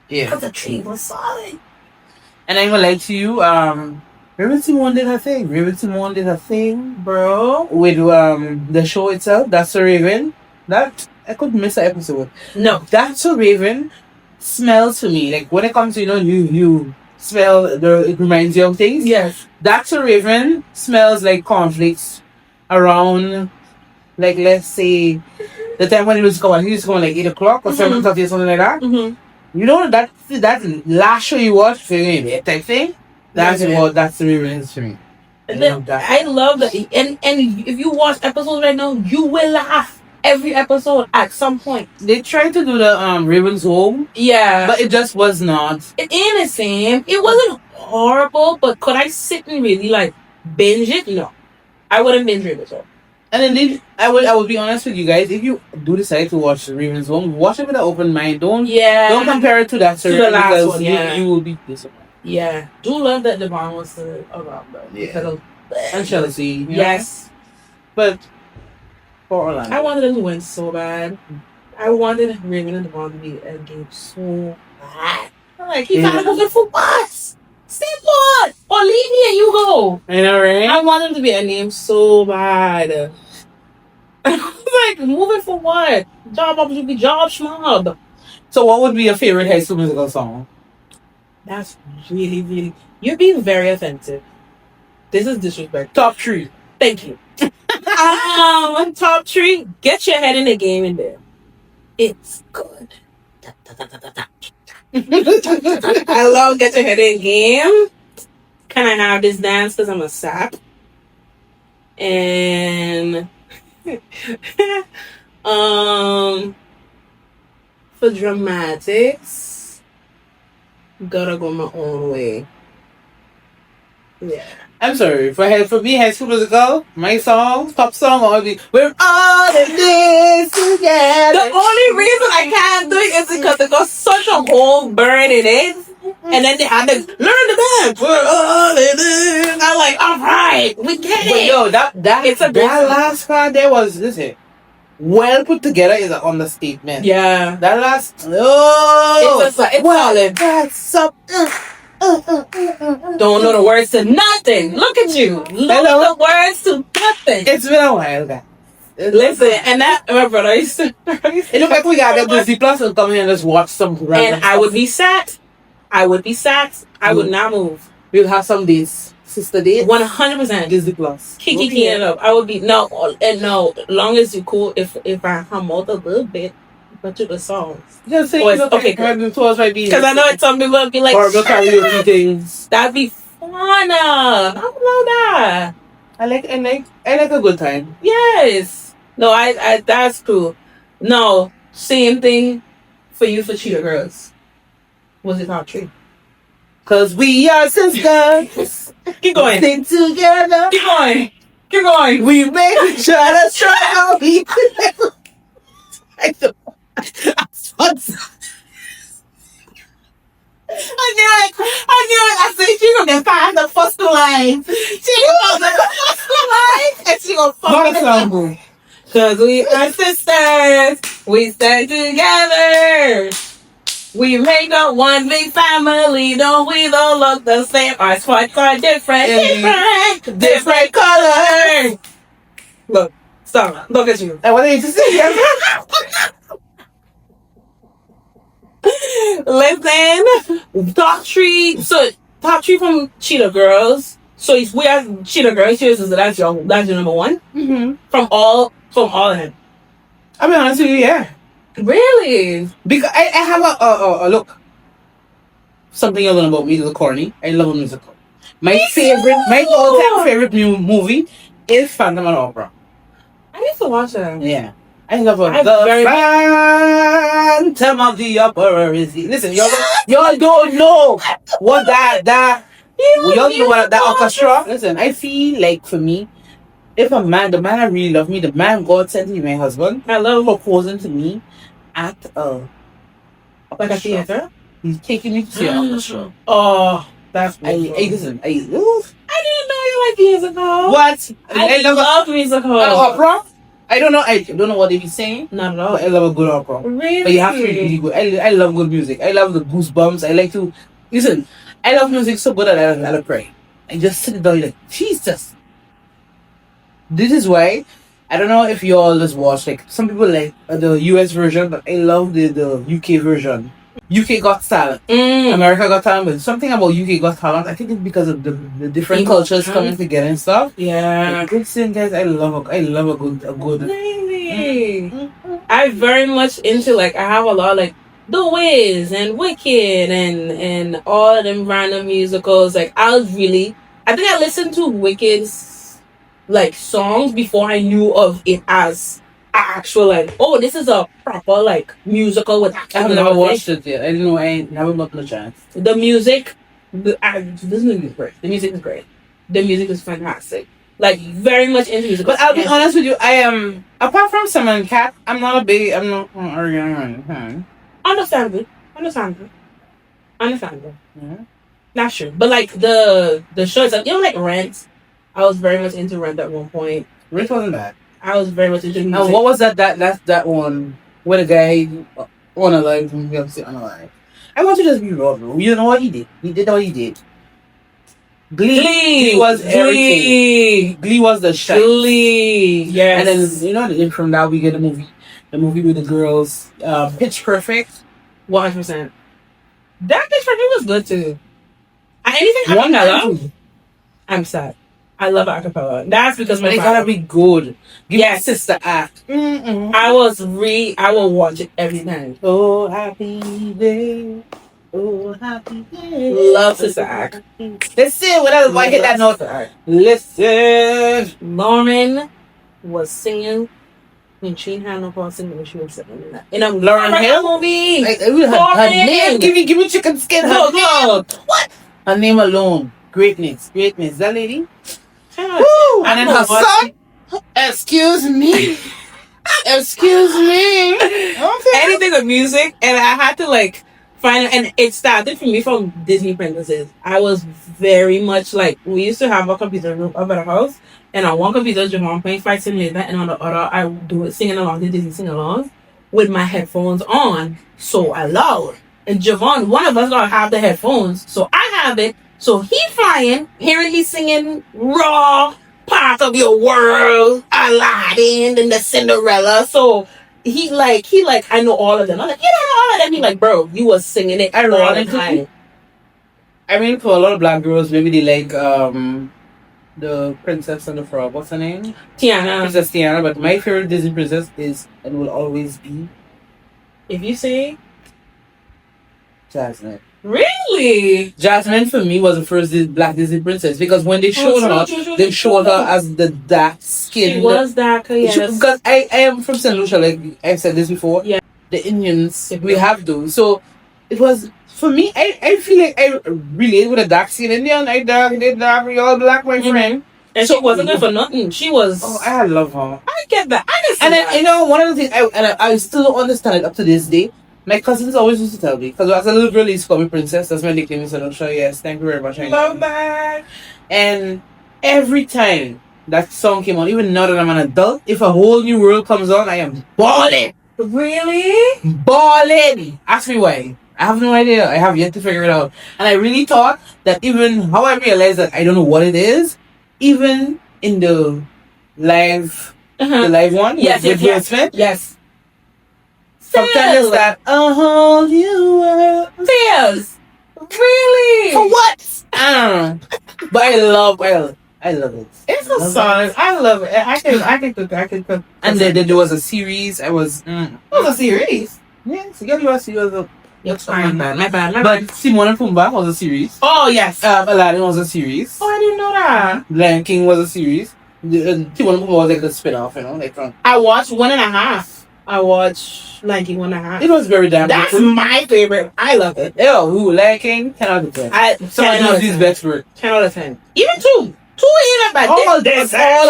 Yeah. Because the 3 was solid. And I'm gonna lie to you, Raven Simone did her thing. Raven Simone did her thing, bro. With the show itself, That's So Raven. That I could miss an episode. No. That's So Raven smells to me. Like when it comes to, you smell it reminds you of things. Yes. That's So Raven smells like cornflakes around, like, let's say the time when he used to come like 8 o'clock or 7:30 or something like that. You know that last show you watched, that type thing. That's the Raven is to me. I love that. And if you watch episodes right now, you will laugh every episode at some point. They tried to do the Raven's Home. Yeah. But it just was not. It ain't the same. It wasn't horrible, but could I sit and really like binge it? No. I wouldn't binge Raven's Home. And indeed, I would be honest with you guys. If you do decide to watch Raven's Home, watch it with an open mind. Don't compare it to that series, the last one. You will be disappointed. Yeah, do love that Devon was still around though. Yeah. Because of, and Chelsea. Yes. But for Orlando, I wanted them to win so bad. I wanted Raven and Devon to be a game so bad. I'm like, he gotta go for what? Stay put! Or leave me and you go. I know, right? I want him to be a name so bad. I was like, moving for what? Job opportunity, job schmob. So what would be your favorite High School Musical song? That's really, really... You're being very offensive. This is disrespect. Top 3. Thank you. Top 3. Get your head in the game in there. It's good. I love Get Your Head in Game. Can I have this dance because I'm a sap? And for dramatics, gotta go my own way. Yeah. I'm sorry. For me, High School Musical, my top song will be "We're All in This Together." The only reason I can't do it is because they got such a whole burn in it. And then they had to learn the dance. We're all in this. I'm like, all right, we get it. But yo, that last part there was, listen, well put together is an understatement. Yeah. That last, it's solid. That's up. Don't know the words to nothing. Look at you. Know the words to nothing. It's been a while, guys. Listen, and that my brother used to. It looked like we got a Disney Plus and come here and just watch some random and I would be sat. I would not move. We'll have some days. Sister dates. 100%. Disney Plus. Kiki it up. I would be no. Long as you cool. If I hum out a little bit, but to the songs. Just say okay. Because I know some people would be like, karaoke things. That'd be fun. I don't know that. I like a good time. Yes. No, I that's cool. No, same thing for you for Cheetah Girls. Was it not true? Cause we are sisters. Keep going. Stick together. Keep going. We make each other strong. I knew it. I said she gonna find the first line. She gonna the first line, and she gonna fuck. Cause we are sisters. We stand together. We make up one big family. Don't we don't look the same? Our spots are different. Different colors. Look, stop. Look at you. I want you to see. Listen, top three from Cheetah Girls. So if we have Cheetah Girls, that's your number one. Mm-hmm. From all of them. I'll be honest with you, yeah. Really? Because I have a look. Something you learn about me, a little corny. I love a musical. My all-time favorite movie is Phantom of the Opera. I used to watch that. Yeah. I love it. Phantom of the Opera is... Listen, y'all don't know what that y'all know what that orchestra... Listen, I feel like for me, if the man I really love me, the man God sent to be my husband, I love proposing to me at like a theater. He's taking me to see an orchestra. Oh, that's listen. I didn't know you like musicals. What? I love musicals. Opera? I don't know what they be saying. Not at all. But I love a good opera. Really? But you have to be really good. I love good music. I love the goosebumps. I like to listen. I love music so good that I let it pray. I just sit down like Jesus. This is why I don't know if you all just watch like some people like the US version, but I love the UK version. UK Got Talent. America Got Talent, but something about UK Got Talent, I think it's because of the different cultures coming together and stuff. Yeah. Good singing, guys. I love a good. Really? I'm very much into like I have a lot like The Wiz and Wicked and all of them random musicals. Like I think I listened to Wicked's like songs before I knew of it as actual like, oh, this is a proper like musical with I have never watched it yet. I didn't know. I never got the chance. The music, this movie is great. The music is great. The music is fantastic. Like very much into music. But I'll be honest with you, I am apart from Simon Cat, I'm not. Understandable. Yeah. Not sure, but like the shows, like like Rent. I was very much into Rent at one point. Rent wasn't bad. I was very much into music. And what was that one where the guy on a live on a live? I want to just be raw, bro. You know what he did? He did what he did. Glee was everything. Glee was the shit. Glee, yes. And then from that we get the movie with the girls, Pitch Perfect. 100%. That Pitch Perfect was good too. Anything acapella, I'm sad. I love acapella. That's because they gotta be good. Give me sister act. Mm-mm. I will watch it every time. Oh happy day. Oh happy day. Love sister act. Listen, whenever I hit that note. Listen. Lauren was singing when she had no part singing when she was singing that. In a Lauren Hill movie. Her name. Give me chicken skin. Her name. What? Her name alone. Greatness. That lady. Woo! And then her son. Excuse me. Okay. Anything with music, and I had to like find it, and it started for me from Disney princesses. I was very much like, we used to have a computer room up at our house, and on one computer Javon playing Flight Simulator, and on the other I would do it singing along to Disney sing along with my headphones on so loud. And Javon, one of us gotta have the headphones, so I have it. So he flying, hearing me singing raw part of your world, Aladdin and the Cinderella. So he I know all of them. I'm like, you know all of them. He like, bro, you was singing it all the time. I mean, for a lot of black girls, maybe they like the Princess and the Frog. What's her name? Tiana. Princess Tiana. But my favorite Disney princess is and will always be. If you say Jasmine. Really? Jasmine for me was the first black Disney princess because when they showed her, they showed her as the dark skin. She was darker, yes. Because I am from St. Lucia, like I've said this before. Yeah. The Indians, we have those. So it was, for me, I feel like I relate with a dark skin Indian. They dark, we all black, my friend. And so, she wasn't good for nothing. She was. Oh, I love her. I get that. And then, one of the things, I still don't understand it up to this day. My cousins always used to tell me, because as a little girl, they used to call me Princess. That's my nickname in St. Lucia. Yes, thank you very much. I love that. And every time that song came on, even now that I'm an adult, if a whole new world comes on, I am balling. Really? Balling. Ask me why. I have no idea. I have yet to figure it out. And I really thought that even how I realized that I don't know what it is, even in the live one, yes, with Will Smith. Yes. Sometimes that a whole new world. Tears. Really? For what? I don't know. But I love it. It's a song. I love it. I can cook. And then there was a series. It was a series. yes, you was a My bad. but Timon and Pumbaa was a series. Oh yes. Aladdin was a series. Oh, I didn't know that. Lion King was a series. Timon and Pumbaa was like the spin-off, like from. I watched 1.5. I watched Lion King 1.5. It was very damn. That's good. my favorite. I love it. Yo, Lion King? 10 out of 10. Someone knows these best work. 10 out of 10. Even 2. 2 ain't bad. All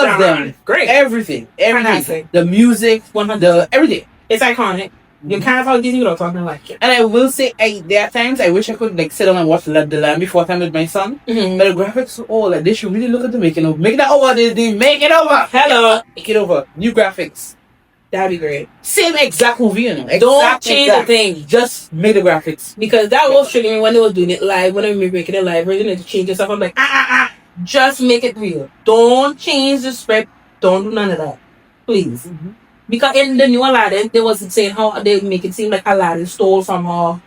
of them. Great. Everything. Fantastic. The music, 100. everything. It's iconic. You can't talk Disney without talking like it. And I will say, there are times I wish I could sit down and watch The Land Before Time with my son. Mm-hmm. But the graphics, they should really look at the making of. Make that over, they make it over. Hello. Make it over. New graphics. That'd be great. Same exact movie, Don't change the thing. Just make the graphics. Because that was triggering me when they were doing it live, when they were making it live, they need to change yourself. I'm like, just make it real. Don't change the script. Don't do none of that. Please. Mm-hmm. Because in the new Aladdin, they was saying how they make it seem like Aladdin stole from her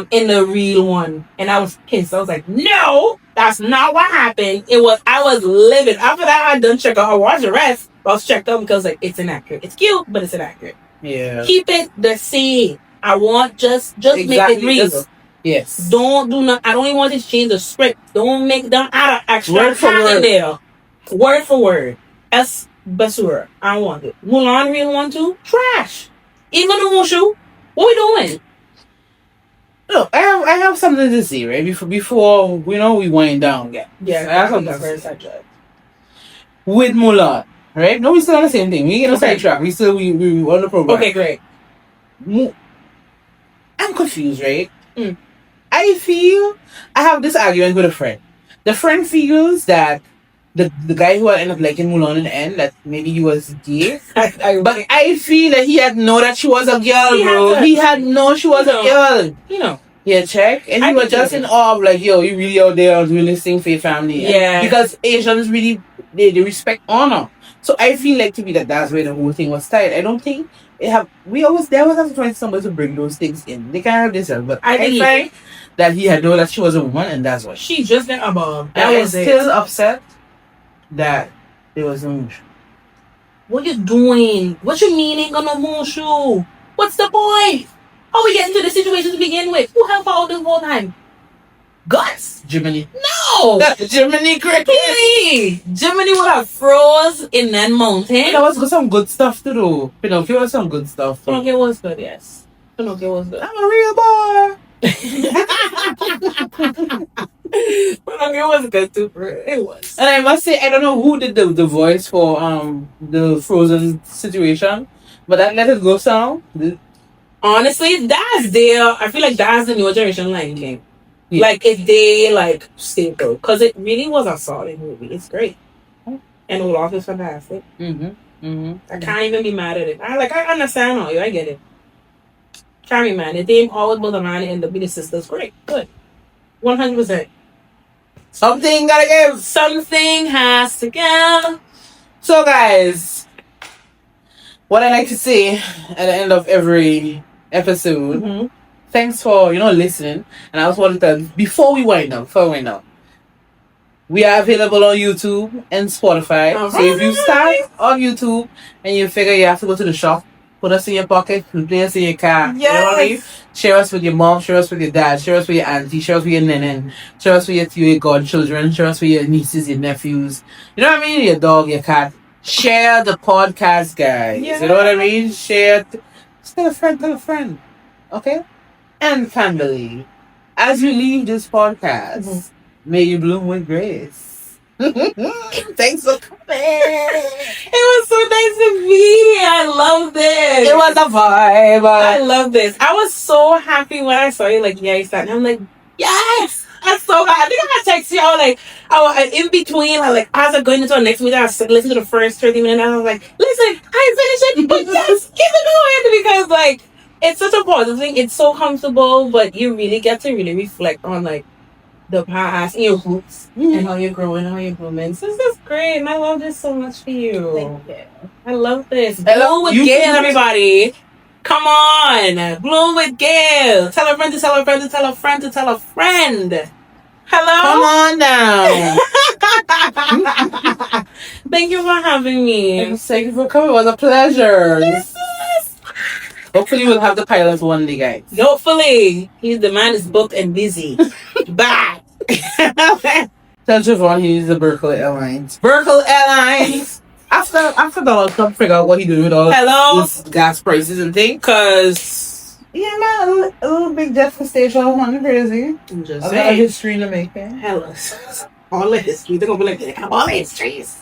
in the real one. And I was pissed. I was like, no, that's not what happened. I was livid. After that, I done check out. I watched the rest. I was checked out because it's inaccurate. It's cute, but it's inaccurate. Yeah. Keep it the same. I want just exactly. Make it real. Yes. Don't do not. I don't even want to change the script. Don't add an extra word for word in there. Word for word. S. Basura. I don't want it. Mulan real one too. Trash. Even the Mushu. What we doing? Look, I have something to say, right? Before we wind down. Yeah. I have something to say. With Mulan, right? No, we still on the same thing. We get on sidetrack. We on the program. Okay, great. I'm confused, right? I feel I have this argument with a friend. The friend feels that the guy who I ended up liking Mulan in the end, that maybe he was gay. But I feel that he had known that she was a girl, bro. He had known she was a girl. Yeah, check. And he was just in awe of like, yo, you really out there doing this thing for your family. Yeah. Because Asians really, they respect honor. So I feel like to me that's where the whole thing was tied. I don't think they always have to find somebody to bring those things in. They can't have this, but I think that he had known that she was a woman, and that's why. She just got above. I was still upset that there was no Mushu. What you doing? What you mean ain't gonna Mushu? What's the point? How we get into the situation to begin with? Who helped out this whole time? Gus? Jiminy. No! Jiminy cricket! Really? Jiminy would have froze in that mountain. That was some good stuff to do. Pinocchio was some good stuff. Pinocchio was good, yes. Pinocchio was good. I'm a real boy! Pinocchio was good too, bro. It was. And I must say, I don't know who did the voice for the Frozen situation, but that Let It Go song. Honestly, that's I feel like that's the newer generation Lion King. Yeah. Like if they stay though, because it really was a solid movie. It's great, and Olaf is fantastic. I can't even be mad at it. I understand all you. I get it. Can't be mad. The theme always was a man and the sisters. Great, good, 100%. Something gotta give. Something has to give. So guys, what I like to say at the end of every episode. Thanks for listening. And I also want to tell before we wind up, we are available on YouTube and Spotify. So if you start on YouTube and you figure you have to go to the shop, put us in your pocket, play us in your car. Yes. You know what I mean? Share us with your mom, share us with your dad, share us with your auntie, share us with your nenen, share us with your godchildren, share us with your nieces, your nephews. You know what I mean? Your dog, your cat. Share the podcast, guys. Yes. You know what I mean? Share. Tell a friend. Okay? And family, as you leave this podcast, may you bloom with grace. Thanks for coming. It was so nice to meet you. I love this. It was a vibe. I love this. I was so happy when I saw you. And I'm like, yes. I'm so glad. I think I text you. I was in between. As I going into our next meeting, I was listening to the first 30 minutes. And I was like, listen, I finished it, but yes, keep it going because it's such a positive thing. It's so comfortable, but you really get to really reflect on the past and your roots and how you're growing, how you're blooming. So this is great, and I love this so much for you. Thank you. I love this. Hello with Gayle, everybody. Come on. Bloom with Gayle. Tell a friend to tell a friend to tell a friend to tell a friend. Hello? Come on now. Thank you for having me. Thank you for coming. It was a pleasure. Hopefully we'll have the pilot one day, guys. Hopefully. The man is booked and busy. Bye. Tell Javon he's the Berkel Airlines. Berkel Airlines! After that, I'll come figure out what he doing with all this gas prices and things. Cause yeah, man, a little big jet for station one crazy. I'm just a saying. lot of history in the making. Hell, all the history. They're gonna be like, all the histories.